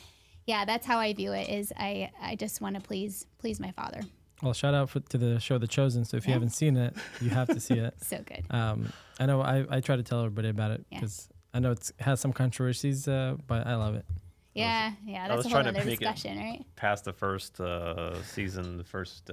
S1: yeah, that's how I view it. Is I just want to please my Father.
S6: Well, shout out to the show The Chosen. So if you haven't seen it, you have to see it.
S1: So good.
S6: I know I try to tell everybody about it because I know it has some controversies, but I love it.
S1: Yeah, that's a whole other discussion, right?
S7: Past the first season, the first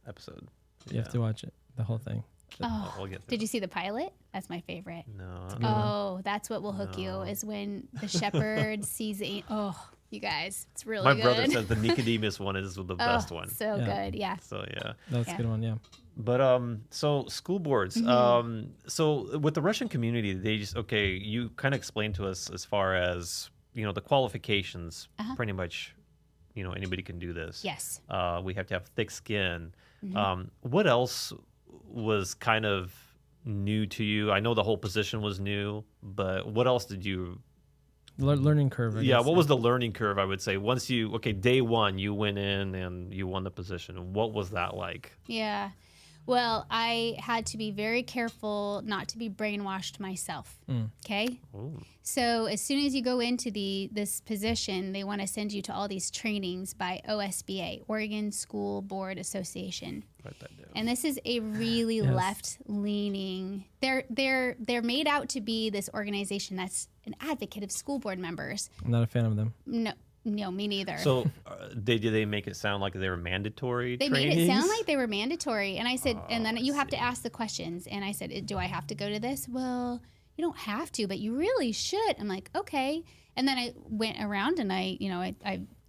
S7: episode.
S6: You have to watch it, the whole thing.
S1: Oh,
S7: we'll get
S1: did you see the pilot? That's my favorite.
S7: No.
S1: Oh, that's what will hook you, is when the shepherd sees it. Oh, you guys, it's really
S7: My
S1: good.
S7: brother says the Nicodemus one is the best one.
S1: So good, yeah.
S7: So yeah.
S6: That's a good one, yeah.
S7: But so school boards. So with the Russian community, they just you kind of explained to us as far as the qualifications. Pretty much, anybody can do this.
S1: Yes.
S7: We have to have thick skin. What else was kind of new to you? I know the whole position was new, but what else did you?
S6: Learning curve. I guess.
S7: What was the learning curve? I would say once day one, you went in and you won the position. What was that like?
S1: Yeah. Well, I had to be very careful not to be brainwashed myself. Okay. Ooh. So as soon as you go into this position, they want to send you to all these trainings by OSBA, Oregon School Board Association.
S7: Write that down.
S1: And this is a really left-leaning. They're made out to be this organization that's an advocate of school board members.
S6: I'm not a fan of them.
S1: No, me neither.
S7: So did they make it sound like they were mandatory
S1: They
S7: trainings?
S1: made it sound like they were mandatory. And I said, and then you have to ask the questions. And I said, do I have to go to this? Well, you don't have to, but you really should. I'm like, okay. And then I went around and I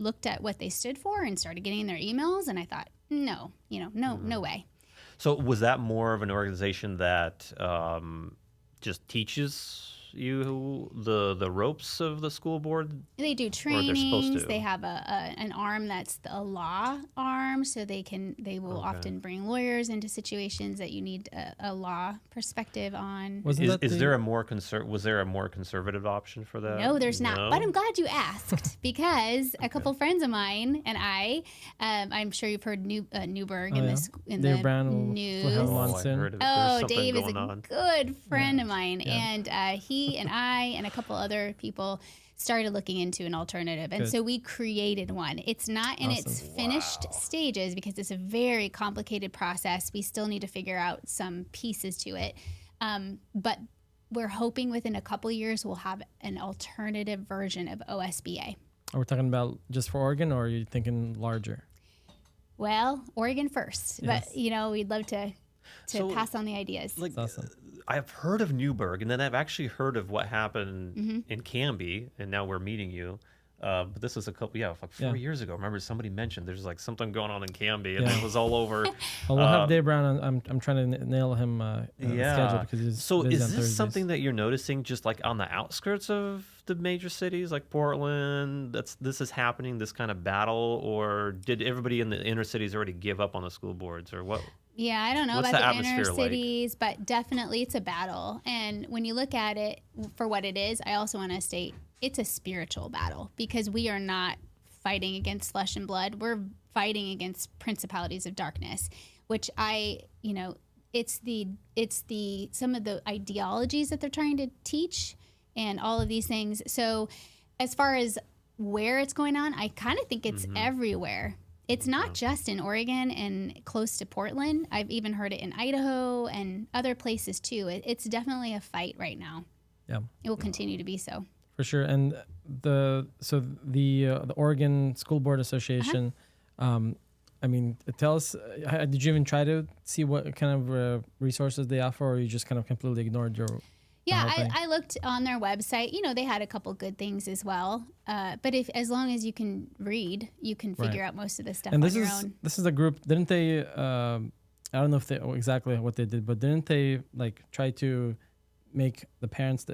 S1: looked at what they stood for and started getting their emails. And I thought, no way.
S7: So was that more of an organization that just teaches you the ropes of the school board?
S1: They do trainings. They have an arm that's a law arm, so they will often bring lawyers into situations that you need a law perspective on.
S7: Was there a more conservative option for that?
S1: No, there's not. But I'm glad you asked because a couple friends of mine and I'm sure you've heard Newberg in
S6: Dave Brown
S1: news.
S7: Dave
S1: is a good friend of mine, and he and I and a couple other people started looking into an alternative. And so we created one. It's not in its finished stages because it's a very complicated process. We still need to figure out some pieces to it. But we're hoping within a couple years we'll have an alternative version of OSBA.
S6: Are we talking about just for Oregon, or are you thinking larger?
S1: Well, Oregon first. Yes. But, we'd love to pass on the ideas.
S6: That's awesome.
S7: I've heard of Newberg, and then I've actually heard of what happened in Canby, and now we're meeting you. But this was 4 years ago. I remember somebody mentioned there's like something going on in Canby, and it was all over.
S6: Well, we'll have Dave Brown. I'm trying to nail him schedule because he's
S7: so
S6: busy
S7: is
S6: on
S7: this
S6: Thursdays.
S7: something that you're noticing just like on the outskirts of the major cities like Portland? This is happening, this kind of battle, or did everybody in the inner cities already give up on the school boards, or what?
S1: Yeah, I don't know
S7: What's
S1: about
S7: the
S1: the inner
S7: atmosphere
S1: cities, but definitely it's a battle. And when you look at it for what it is, I also want to state it's a spiritual battle because we are not fighting against flesh and blood. We're fighting against principalities of darkness, which it's some of the ideologies that they're trying to teach and all of these things. So as far as where it's going on, I kind of think it's everywhere. It's not just in Oregon and close to Portland. I've even heard it in Idaho and other places too. It's definitely a fight right now.
S6: Yeah,
S1: it will continue to be so.
S6: For sure. And the Oregon School Board Association. I mean, tell us. Did you even try to see what kind of resources they offer, or you just kind of completely ignored your?
S1: Yeah, I looked on their website. They had a couple good things as well. But as long as you can read, you can figure out most of this stuff on your own.
S6: This is a group. Didn't they? I don't know if they exactly what they did, but didn't they try to make the parents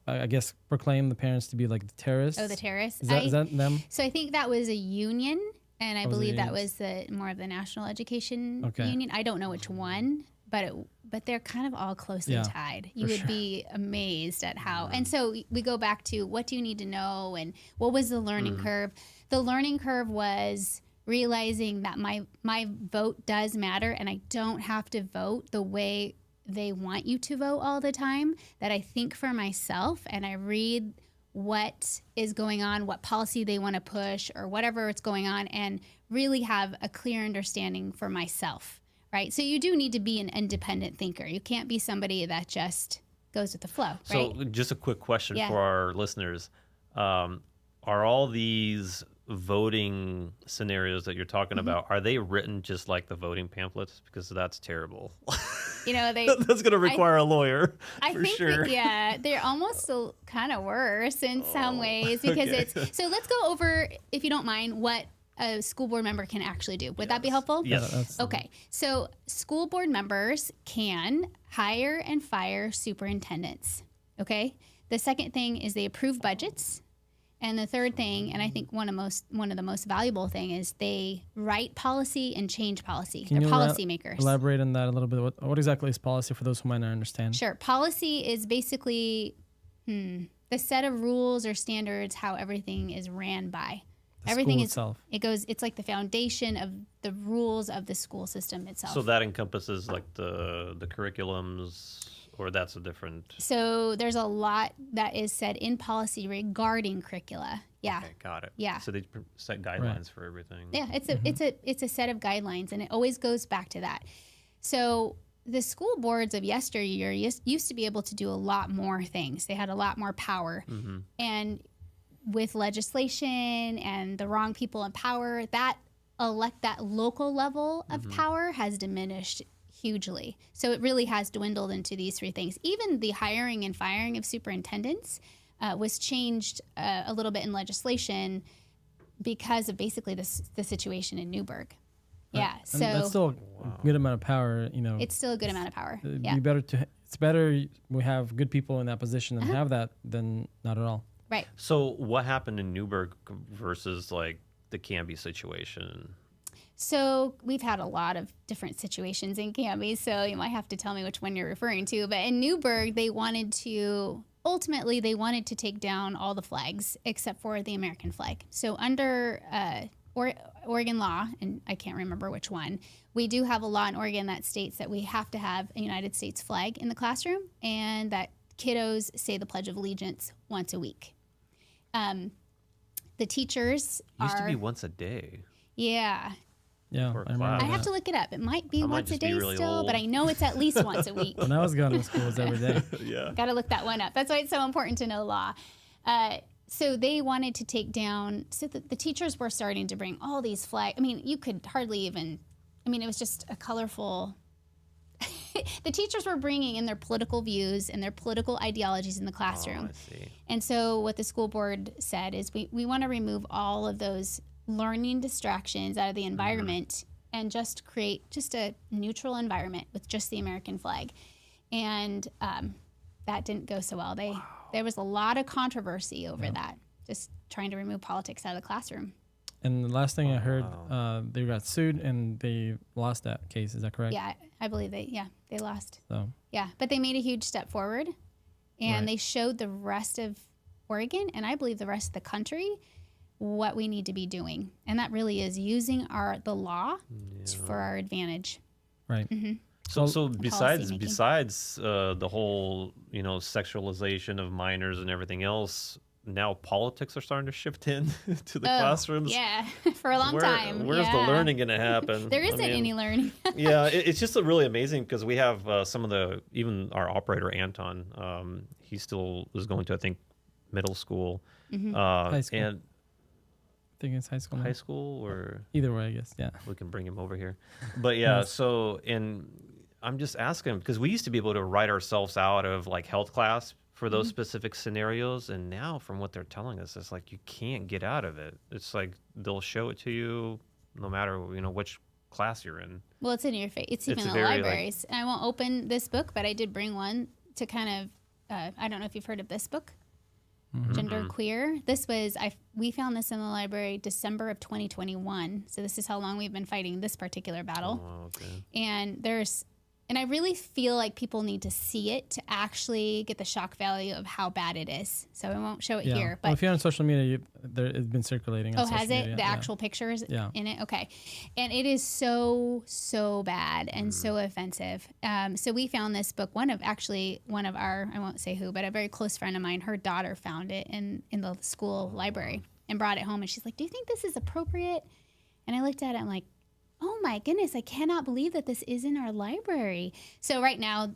S6: I guess proclaim the parents to be like the terrorists?
S1: Oh, the terrorists.
S6: Is that them?
S1: So I think that was a union, and I believe that was more of the National Education Union. I don't know which one. But they're kind of all closely tied. You would be amazed at how. And so we go back to what do you need to know and what was the learning curve? The learning curve was realizing that my vote does matter, and I don't have to vote the way they want you to vote all the time, that I think for myself and I read what is going on, what policy they want to push or whatever it's going on, and really have a clear understanding for myself. Right. So you do need to be an independent thinker. You can't be somebody that just goes with the flow. Right?
S7: So just a quick question for our listeners. Are all these voting scenarios that you're talking about, are they written just like the voting pamphlets? Because that's terrible. That's going to require a lawyer.
S1: I think sure. They're almost kind of worse in some ways because so let's go over, if you don't mind, what a school board member can actually do. Would that be helpful?
S7: Yes.
S1: Okay. So school board members can hire and fire superintendents. Okay. The second thing is they approve budgets. And the third thing, and I think one of the most valuable thing, is they write policy and change policy. They're policy makers.
S6: Elaborate on that a little bit. What exactly is policy for those who might not understand?
S1: Sure. Policy is basically the set of rules or standards how everything is ran by. Everything
S6: itself.
S1: It's like the foundation of the rules of the school system itself.
S7: So that encompasses like the curriculums, or that's a different.
S1: So there's a lot that is said in policy regarding curricula. Yeah.
S7: Okay, got it.
S1: Yeah.
S7: So they set guidelines for everything.
S1: Yeah, it's a set of guidelines, and it always goes back to that. So the school boards of yesteryear used to be able to do a lot more things. They had a lot more power, and with legislation and the wrong people in power, that local level of power has diminished hugely. So it really has dwindled into these three things. Even the hiring and firing of superintendents was changed a little bit in legislation because of basically the situation in Newburgh. Yeah, so
S6: that's still a good amount of power.
S1: It's still a good amount of power.
S6: It's better we have good people in that position and have that than not at all.
S1: Right.
S7: So what happened in Newburgh versus like the Canby situation?
S1: So we've had a lot of different situations in Canby, so you might have to tell me which one you're referring to. But in Newburgh, they wanted to take down all the flags except for the American flag. So under Oregon law, and I can't remember which one, we do have a law in Oregon that states that we have to have a United States flag in the classroom and that kiddos say the Pledge of Allegiance once a week. The teachers
S7: used to be once a day.
S1: Yeah.
S6: Yeah,
S1: I have to look it up. It might be once a day
S7: really
S1: still,
S7: old.
S1: but I know it's at least once a week.
S6: When I was going to school, it was every day.
S7: Yeah.
S1: Got to look that one up. That's why it's so important to know law. So they wanted to take down, so the teachers were starting to bring all these flags. I mean, you could hardly even, it was just a colorful. The teachers were bringing in their political views and their political ideologies in the classroom.
S7: I see.
S1: And so what the school board said is we want to remove all of those learning distractions out of the environment and just create just a neutral environment with just the American flag. And that didn't go so well. There was a lot of controversy over that, just trying to remove politics out of the classroom.
S6: And the last thing I heard, they got sued and they lost that case. Is that correct?
S1: Yeah, I believe they lost.
S6: So
S1: yeah, but they made a huge step forward, and they showed the rest of Oregon, and I believe the rest of the country, what we need to be doing. And that really is using the law for our advantage.
S6: Right.
S7: So besides
S1: policymaking.
S7: the whole, sexualization of minors and everything else, now politics are starting to shift in to the classrooms.
S1: Yeah, for a long time.
S7: Where's the learning going to happen?
S1: There isn't any learning.
S7: Yeah, it's just really amazing because we have some of even our operator, Anton, he still is going to, I think, middle school.
S6: High school.
S7: And
S6: I think it's high school.
S7: high school or...
S6: Either way, I guess, yeah.
S7: We can bring him over here. But yeah, so, and I'm just asking, because we used to be able to write ourselves out of like health class for those specific scenarios. And now from what they're telling us, it's like you can't get out of it. It's like they'll show it to you no matter, which class you're in.
S1: Well, it's in your face. It's even in the libraries. And I won't open this book, but I did bring one to kind of, I don't know if you've heard of this book. Gender Queer. This was, we found this in the library December of 2021. So this is how long we've been fighting this particular battle.
S7: Oh, okay.
S1: And I really feel like people need to see it to actually get the shock value of how bad it is. So I won't show it here. But
S6: if you're on social media, it's been circulating. On
S1: has it?
S6: Media.
S1: The actual pictures in it? Okay. And it is so, so bad and so offensive. So we found this book. One of our, I won't say who, but a very close friend of mine, her daughter found it in the school library and brought it home. And she's like, do you think this is appropriate? And I looked at it, I'm like, oh my goodness, I cannot believe that this is in our library. So right now,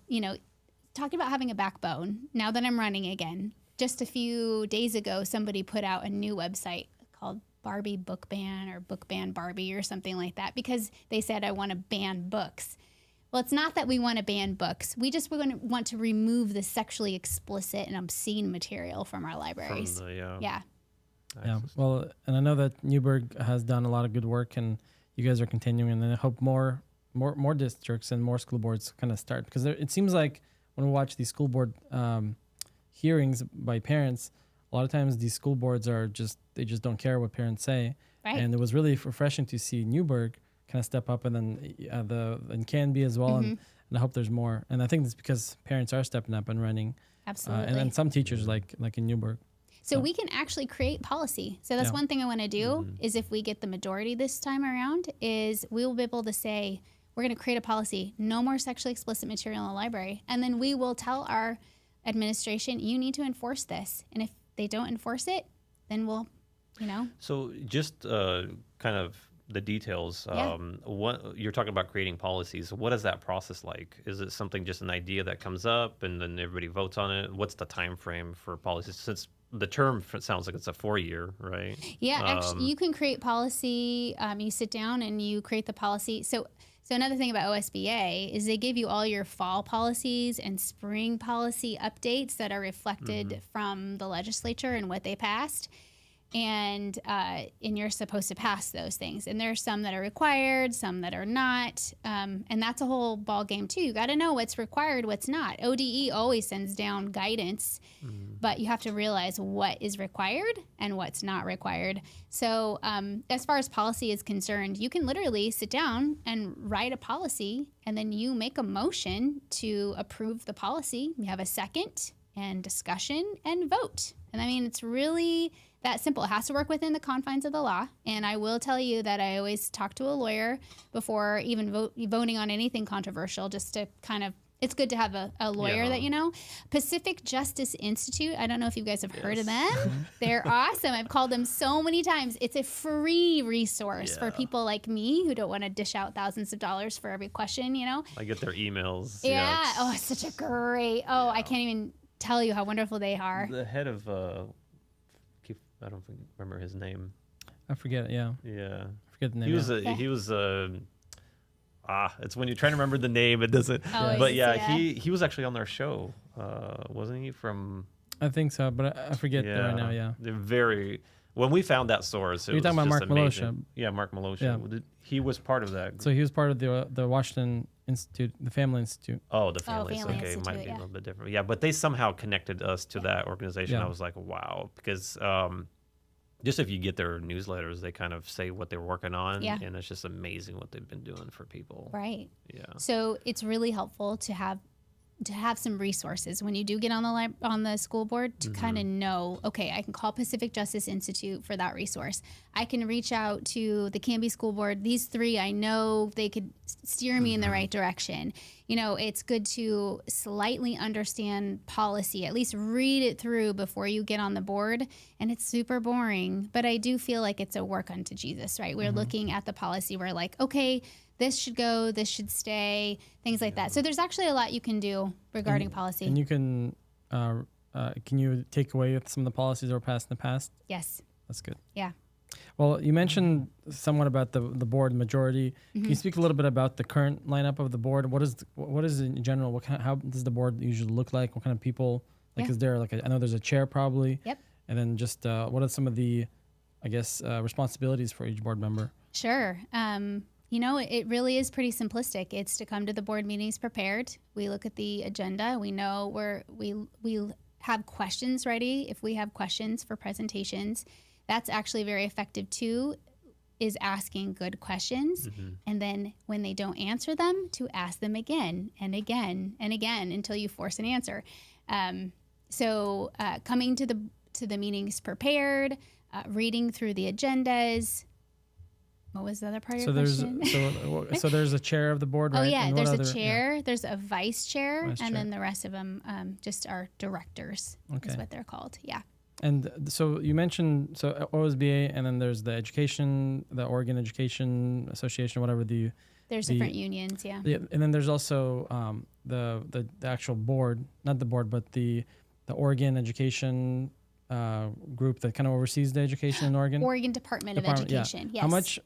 S1: talking about having a backbone, now that I'm running again, just a few days ago, somebody put out a new website called Barbie Book Ban or Book Ban Barbie or something like that because they said, I want to ban books. Well, it's not that we want to ban books. We're going to want to remove the sexually explicit and obscene material from our libraries.
S6: Yeah. Well, and I know that Newburgh has done a lot of good work, and you guys are continuing, and I hope more districts and more school boards kind of start, because it seems like when we watch these school board hearings by parents, a lot of times these school boards they just don't care what parents say. Right. And it was really refreshing to see Newburgh kind of step up, and then and Canby as well, and I hope there's more. And I think it's because parents are stepping up and running.
S1: Absolutely.
S6: And then some teachers like in Newburgh.
S1: So we can actually create policy. So that's one thing I want to do is if we get the majority this time around is we will be able to say, we're going to create a policy, no more sexually explicit material in the library. And then we will tell our administration, you need to enforce this. And if they don't enforce it, then we'll,
S7: So just kind of the details. What you're talking about creating policies. What is that process like? Is it something just an idea that comes up and then everybody votes on it? What's the time frame for policies? Since the term sounds like it's a 4-year, right?
S1: Yeah, actually, you can create policy. You sit down and you create the policy. So another thing about OSBA is they give you all your fall policies and spring policy updates that are reflected from the legislature and what they passed. And you're supposed to pass those things. And there's some that are required, some that are not. And that's a whole ball game too. You got to know what's required, what's not. ODE always sends down guidance, but you have to realize what is required and what's not required. So as far as policy is concerned, you can literally sit down and write a policy, and then you make a motion to approve the policy. You have a second and discussion and vote. And I mean, it's really that simple. It has to work within the confines of the law. And I will tell you that I always talk to a lawyer before even voting on anything controversial, just to kind of, it's good to have a lawyer that you know. Pacific Justice Institute, I don't know if you guys have heard of them. They're awesome. I've called them so many times. It's a free resource for people like me who don't want to dish out thousands of dollars for every question, I get their emails. Yeah. Oh, it's such a great, I can't even tell you how wonderful they are.
S7: The head of I don't remember his name.
S6: I forget. Yeah.
S7: Yeah.
S6: I forget the name.
S7: He was it's when you're trying to remember the name, it doesn't. But he was actually on our show, wasn't he?
S6: I think so, but I forget right now. Yeah.
S7: They're very. When we found that source,
S6: you're talking about Mark Malosha.
S7: Yeah, Mark Malosha. Yeah. He was part of that group.
S6: So he was part of the Washington Institute, the Family Institute.
S7: Oh, the Family Institute. Okay, it might be a little bit different. Yeah, but they somehow connected us to that organization. I was like, wow, because just if you get their newsletters, they kind of say what they're working on, and it's just amazing what they've been doing for people.
S1: Right.
S7: Yeah.
S1: So it's really helpful to have to have some resources when you do get on the school board to kind of know, okay, I can call Pacific Justice Institute for that resource. I can reach out to the Canby School Board. These three, I know they could steer me in the right direction. You know, it's good to slightly understand policy, at least read it through before you get on the board. And it's super boring, but I do feel like it's a work unto Jesus, right? We're looking at the policy. We're like, okay, this should go, this should stay, things like that. So there's actually a lot you can do regarding policy.
S6: And you can you take away some of the policies that were passed in the past?
S1: Yes.
S6: That's good.
S1: Yeah.
S6: Well, you mentioned somewhat about the board majority. Can you speak a little bit about the current lineup of the board? What is in general? How does the board usually look like? What kind of people? Like, is there I know there's a chair probably.
S1: Yep.
S6: And then just what are some of the, I guess, responsibilities for each board member?
S1: Sure. You know, it really is pretty simplistic. It's to come to the board meetings prepared. We look at the agenda. We know we have questions ready if we have questions for presentations. That's actually very effective too, is asking good questions. And then when they don't answer them, to ask them again and again and again until you force an answer. So coming to the meetings prepared, reading through the agendas. What was the other part of your question?
S6: So there's a chair of the board, right?
S1: Oh, yeah.
S6: And
S1: There's
S6: other,
S1: a chair. Yeah. There's a vice chair.
S6: Vice
S1: and
S6: chair.
S1: then the rest of them just are directors is what they're called. Yeah.
S6: And so you mentioned, OSBA, and then there's the Oregon Education Association, whatever
S1: There's different unions, yeah.
S6: And then there's also the actual board, not the board, but the Oregon Education group that kind of oversees the education in Oregon.
S1: Oregon Department of Education, yes.
S6: How much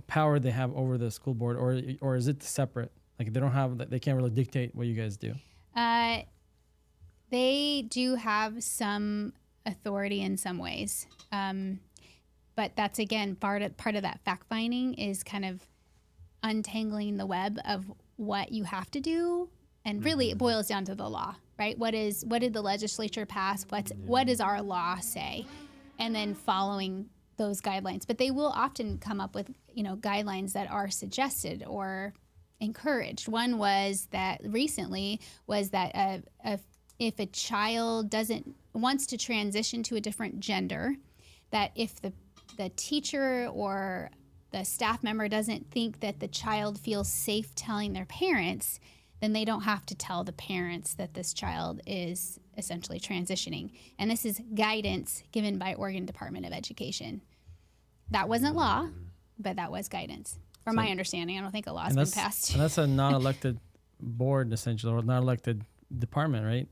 S6: power they have over the school board, or is it separate? Like they can't really dictate what you guys do.
S1: They do have some authority in some ways, but that's again part of that fact finding is kind of untangling the web of what you have to do, and really it boils down to the law, right? What did the legislature pass? What does our law say? And then following those guidelines. But they will often come up with guidelines that are suggested or encouraged. One was that recently was that if a child wants to transition to a different gender, that if the teacher or the staff member doesn't think that the child feels safe telling their parents, then they don't have to tell the parents that this child is essentially transitioning. And this is guidance given by Oregon Department of Education. That wasn't law, but that was guidance. From my understanding, I don't think a law's been passed.
S6: And that's a non-elected board, essentially, or non-elected department, right?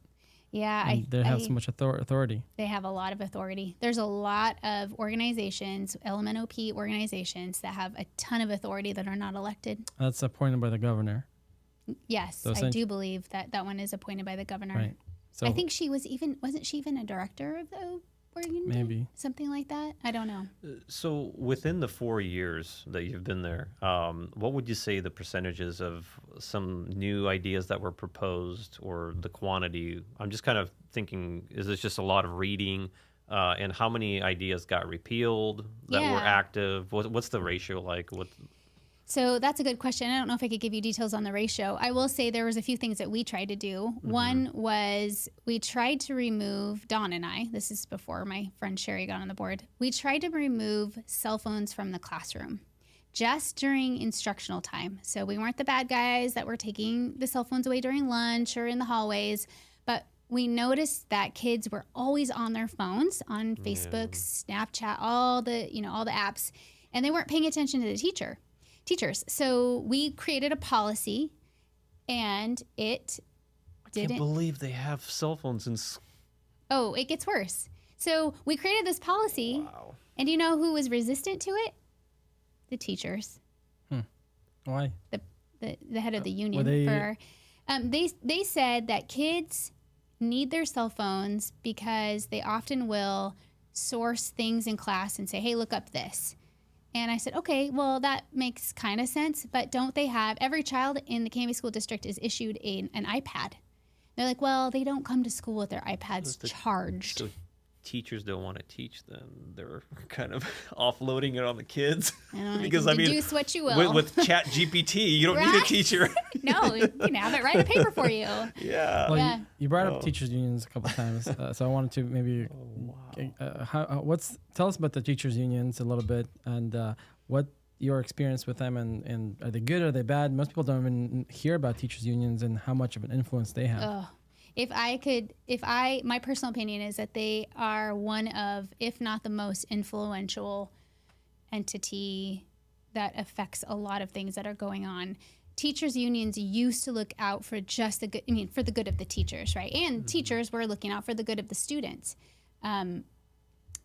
S1: Yeah.
S6: They have so much authority.
S1: They have a lot of authority. There's a lot of organizations, LMNOP organizations, that have a ton of authority that are not elected.
S6: That's appointed by the governor.
S1: Yes,
S6: So
S1: I do believe that one is appointed by the governor.
S6: Right. So
S1: I think wasn't she even a director of the Oregon?
S6: Maybe.
S1: Something like that? I don't know.
S7: So within the 4 years that you've been there, what would you say the percentages of some new ideas that were proposed, or the quantity? I'm just kind of thinking, is this just a lot of reading? And how many ideas got repealed that were active? What's the ratio like?
S1: So that's a good question. I don't know if I could give you details on the ratio. I will say there was a few things that we tried to do. One was we tried to remove, Dawn and I, this is before my friend Sherry got on the board, we tried to remove cell phones from the classroom just during instructional time. So we weren't the bad guys that were taking the cell phones away during lunch or in the hallways, but we noticed that kids were always on their phones, on Facebook, Snapchat, all the apps, and they weren't paying attention to the teachers. So we created a policy, and it didn't.
S7: I can't believe they have cell phones in school.
S1: Oh, it gets worse. So we created this policy, and do you know who was resistant to it? The teachers.
S6: Why?
S1: The head of the union. They said that kids need their cell phones because they often will source things in class and say, hey, look up this. And I said, okay, well, that makes kind of sense, but don't they have, every child in the Canby School District is issued an iPad. They're like, well, they don't come to school with their iPads charged.
S7: teachers don't want to teach, then they're kind of offloading it on the kids.
S1: Because I mean, deduce what you will.
S7: With Chat GPT, you don't need a teacher.
S1: No, you can have it write a paper for you.
S7: Yeah.
S6: Well, you brought up teachers unions a couple of times, so I wanted to maybe tell us about the teachers unions a little bit, and what your experience with them, and are they good, are they bad? Most people don't even hear about teachers unions and how much of an influence they have.
S1: Oh. My personal opinion is that they are one of, if not the most influential entity that affects a lot of things that are going on. Teachers unions used to look out for just for the good of the teachers, right? And teachers were looking out for the good of the students.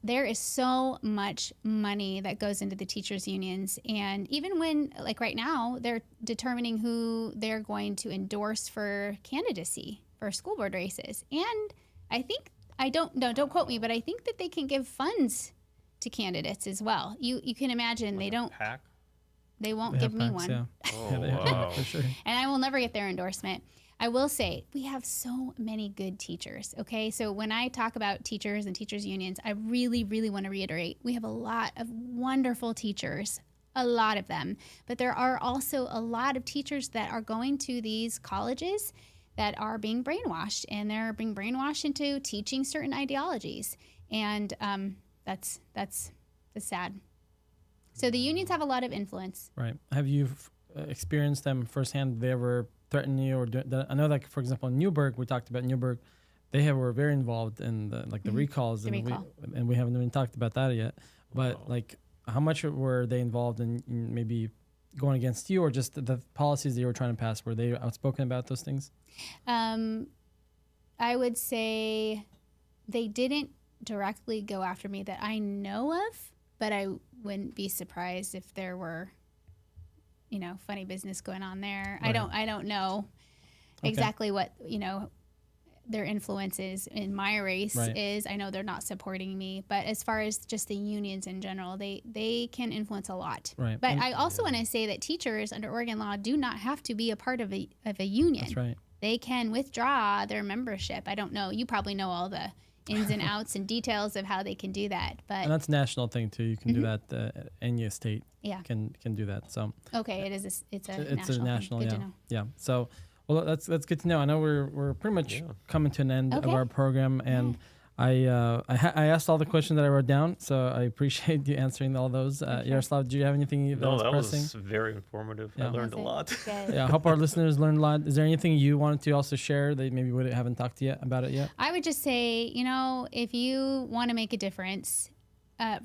S1: There is so much money that goes into the teachers unions, and even when, like right now, they're determining who they're going to endorse for candidacy for school board races. And I think, don't quote me, but I think that they can give funds to candidates as well. You can imagine
S7: Like
S1: they won't give me one.
S6: Yeah.
S7: Oh, wow.
S6: For sure.
S1: And I will never get their endorsement. I will say we have so many good teachers, okay? So when I talk about teachers and teachers unions, I really, really want to reiterate, we have a lot of wonderful teachers, a lot of them. But there are also a lot of teachers that are going to these colleges that are being brainwashed, and they're being brainwashed into teaching certain ideologies. And that's sad. So the unions have a lot of influence.
S6: Right. Have you experienced them firsthand? Did they ever threaten you? I know, like, for example, in Newburgh, we talked about Newburgh. Were very involved in the recalls. We haven't even talked about that yet. But, like, how much were they involved in maybe going against you, or just the policies that you were trying to pass? Were they outspoken about those things?
S1: I would say they didn't directly go after me that I know of, but I wouldn't be surprised if there were, funny business going on there. Right. I don't know exactly what, their influence is in my race is. I know they're not supporting me, but as far as just the unions in general, they can influence a lot.
S6: Right.
S1: But I also want to say that teachers under Oregon law do not have to be a part of a union.
S6: That's right.
S1: They can withdraw their membership. I don't know. You probably know all the ins and outs and details of how they can do that. But
S6: and that's a national thing too. You can do that. Any state can do that. So
S1: okay, it's a national.
S6: Good
S1: to know.
S6: Yeah. So. Well, that's good to know. I know we're pretty much coming to an end of our program, and I asked all the questions that I wrote down, so I appreciate you answering all those. Yaroslav, do you have anything that was pressing?
S7: Was very informative. I learned a lot.
S6: Yeah, I hope our listeners learned a lot. Is there anything you wanted to also share that maybe we haven't talked about it yet?
S1: I would just say, if you want to make a difference,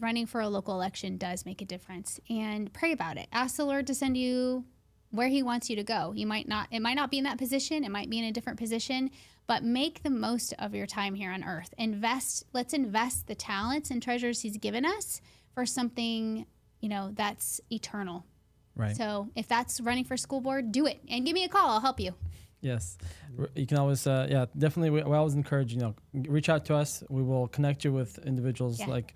S1: running for a local election does make a difference, and pray about it. Ask the Lord to send you where he wants you to go. It might not be in that position. It might be in a different position, but make the most of your time here on earth. Let's invest the talents and treasures he's given us for something, that's eternal.
S6: Right.
S1: So if that's running for school board, do it and give me a call. I'll help you.
S6: Yes. You can always, definitely. We always encourage, reach out to us. We will connect you with individuals like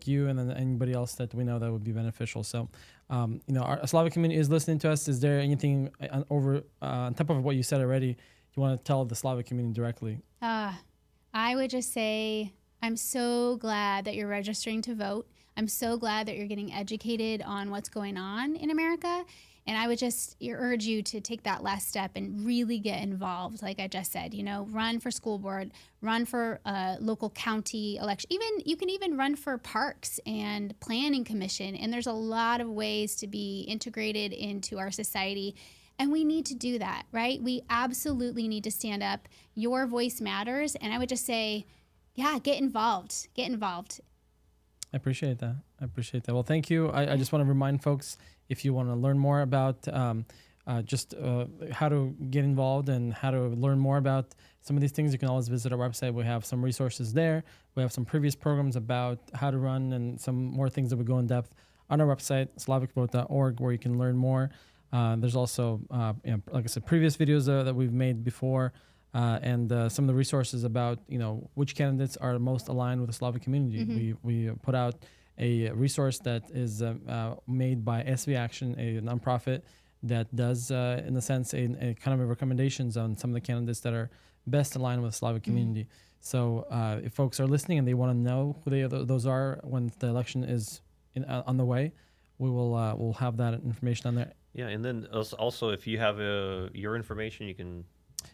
S6: you, and then anybody else that we know that would be beneficial. So, our Slavic community is listening to us. Is there anything on top of what you said already you want to tell the Slavic community directly?
S1: I would just say I'm so glad that you're registering to vote. I'm so glad that you're getting educated on what's going on in America. And I would just urge you to take that last step and really get involved. Like I just said, run for school board, run for local county election. You can even run for parks and planning commission. And there's a lot of ways to be integrated into our society. And we need to do that, right? We absolutely need to stand up. Your voice matters. And I would just say, get involved. Get involved.
S6: I appreciate that. Well, thank you. I just want to remind folks, if you want to learn more about how to get involved and how to learn more about some of these things, you can always visit our website. We have some resources there. We have some previous programs about how to run and some more things that we go in depth on our website, slavicvote.org, where you can learn more. There's also, like I said, previous videos that we've made before, and some of the resources about, which candidates are most aligned with the Slavic community. Mm-hmm. We put out a resource that is made by SV Action, a nonprofit that does, in a sense, a kind of recommendations on some of the candidates that are best aligned with the Slavic community. So if folks are listening and they want to know who those are when the election is on the way, we'll have that information on there.
S7: Yeah, and then also if you have your information, you can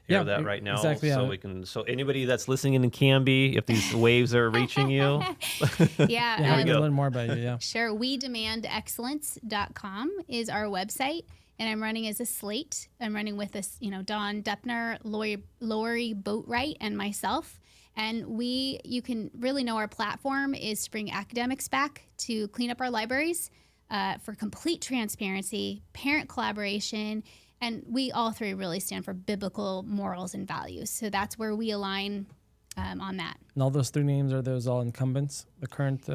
S7: hear that right now.
S6: Exactly.
S7: So so anybody that's listening in Canby, if these waves are reaching you,
S1: yeah,
S6: we can learn more about you. Yeah,
S1: sure. WeDemandExcellence.com is our website, and I'm running as a slate. I'm running with this, Dawn Deppner, Lori Boatwright, and myself. And you can really know our platform is to bring academics back to clean up our libraries for complete transparency, parent collaboration, and we all three really stand for biblical morals and values. So that's where we align on that.
S6: And all those three names, are those all incumbents? The current?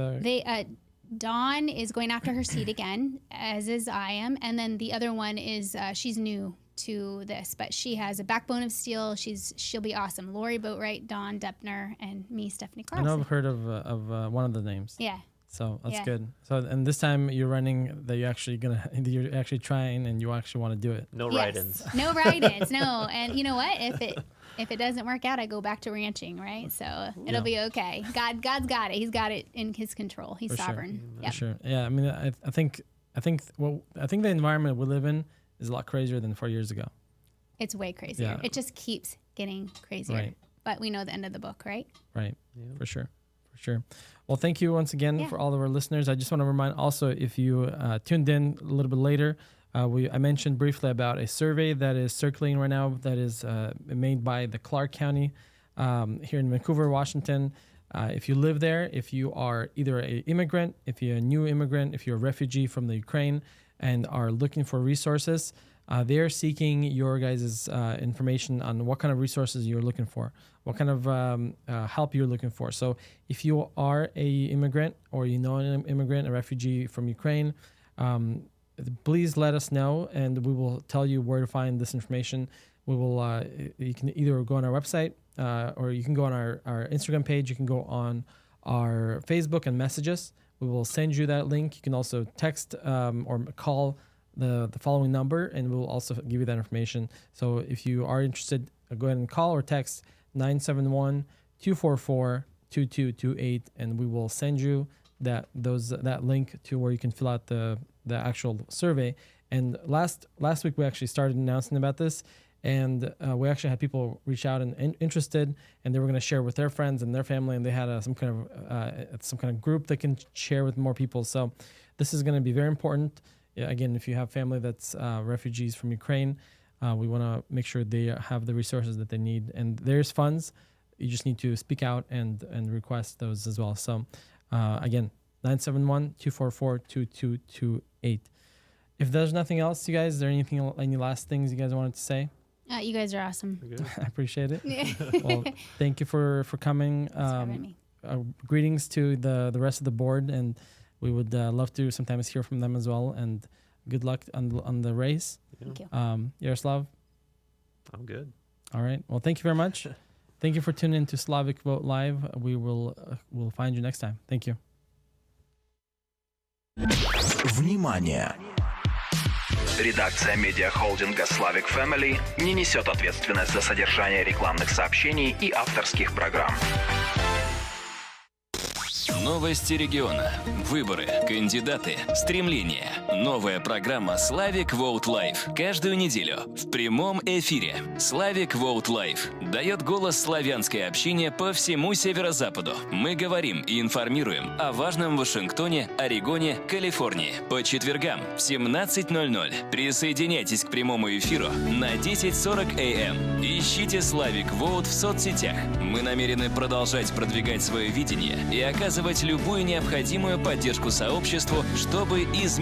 S1: Dawn is going after her seat again, as is I am. And then the other one is she's new to this, but she has a backbone of steel. She'll be awesome. Lori Boatwright, Dawn Deppner, and me, Stephanie Carlson.
S6: I know I've heard of one of the names.
S1: Yeah.
S6: So that's good. So and this time you're running that you're actually trying and you actually want to do it.
S7: No write-ins.
S1: No write-ins. No. And you know what? If it doesn't work out, I go back to ranching, right? So it'll be okay. God's got it. He's got it in His control. He's sovereign.
S6: Sure. Yep. For sure. Yeah. I mean, I think the environment we live in is a lot crazier than 4 years ago.
S1: It's way crazier.
S6: Yeah.
S1: It just keeps getting crazier.
S6: Right.
S1: But we know the end of the book, right?
S6: Right. Yeah. For sure. Well, thank you once again for all of our listeners. I just want to remind also, if you tuned in a little bit later, I mentioned briefly about a survey that is circulating right now that is made by the Clark County here in Vancouver, Washington. If you live there, if you are either an immigrant, if you're a new immigrant, if you're a refugee from the Ukraine and are looking for resources, they're seeking your guys' information on what kind of resources you're looking for, what kind of help you're looking for. So if you are a immigrant or you know an immigrant, a refugee from Ukraine, please let us know and we will tell you where to find this information. We will. You can either go on our website or you can go on our Instagram page. You can go on our Facebook and message us. We will send you that link. You can also text or call the following number, and we'll also give you that information. So if you are interested, go ahead and call or text 971-244-2228, and we will send you that link to where you can fill out the actual survey. And last week we actually started announcing about this, and we actually had people reach out and interested, and they were going to share with their friends and their family, and they had some kind of group that can share with more people. So this is going to be very important. Again, if you have family that's refugees from Ukraine, we want to make sure they have the resources that they need. And there's funds. You just need to speak out and request those as well. So again, 971-244-2228. If there's nothing else, you guys, is there any last things you guys wanted to say?
S1: You guys are awesome.
S6: I appreciate it. Well, thank you for coming.
S1: Thanks for having me.
S6: Greetings to the rest of the board, and we would love to sometimes hear from them as well. And good luck on the race.
S1: Thank you.
S6: Yaroslav?
S7: I'm good.
S6: All right. Well, thank you very much. Thank you for tuning in to Slavic Vote Live. We'll find you next time. Thank you.
S4: Внимание! Редакция медиахолдинга Slavic Family не несет ответственность за содержание рекламных сообщений и авторских программ.
S5: Новости региона, выборы, кандидаты, стремления. Новая программа Slavic Vote Live. Каждую неделю в прямом эфире. Slavic Vote Live дает голос славянской общине по всему северо-западу. Мы говорим и информируем о важном в Вашингтоне, Орегоне, Калифорнии. По четвергам в 17:00. Присоединяйтесь к прямому эфиру на 10:40 АМ. Ищите Slavic Vote в соцсетях. Мы намерены продолжать продвигать свое видение и оказывать любую необходимую поддержку сообществу, чтобы изменить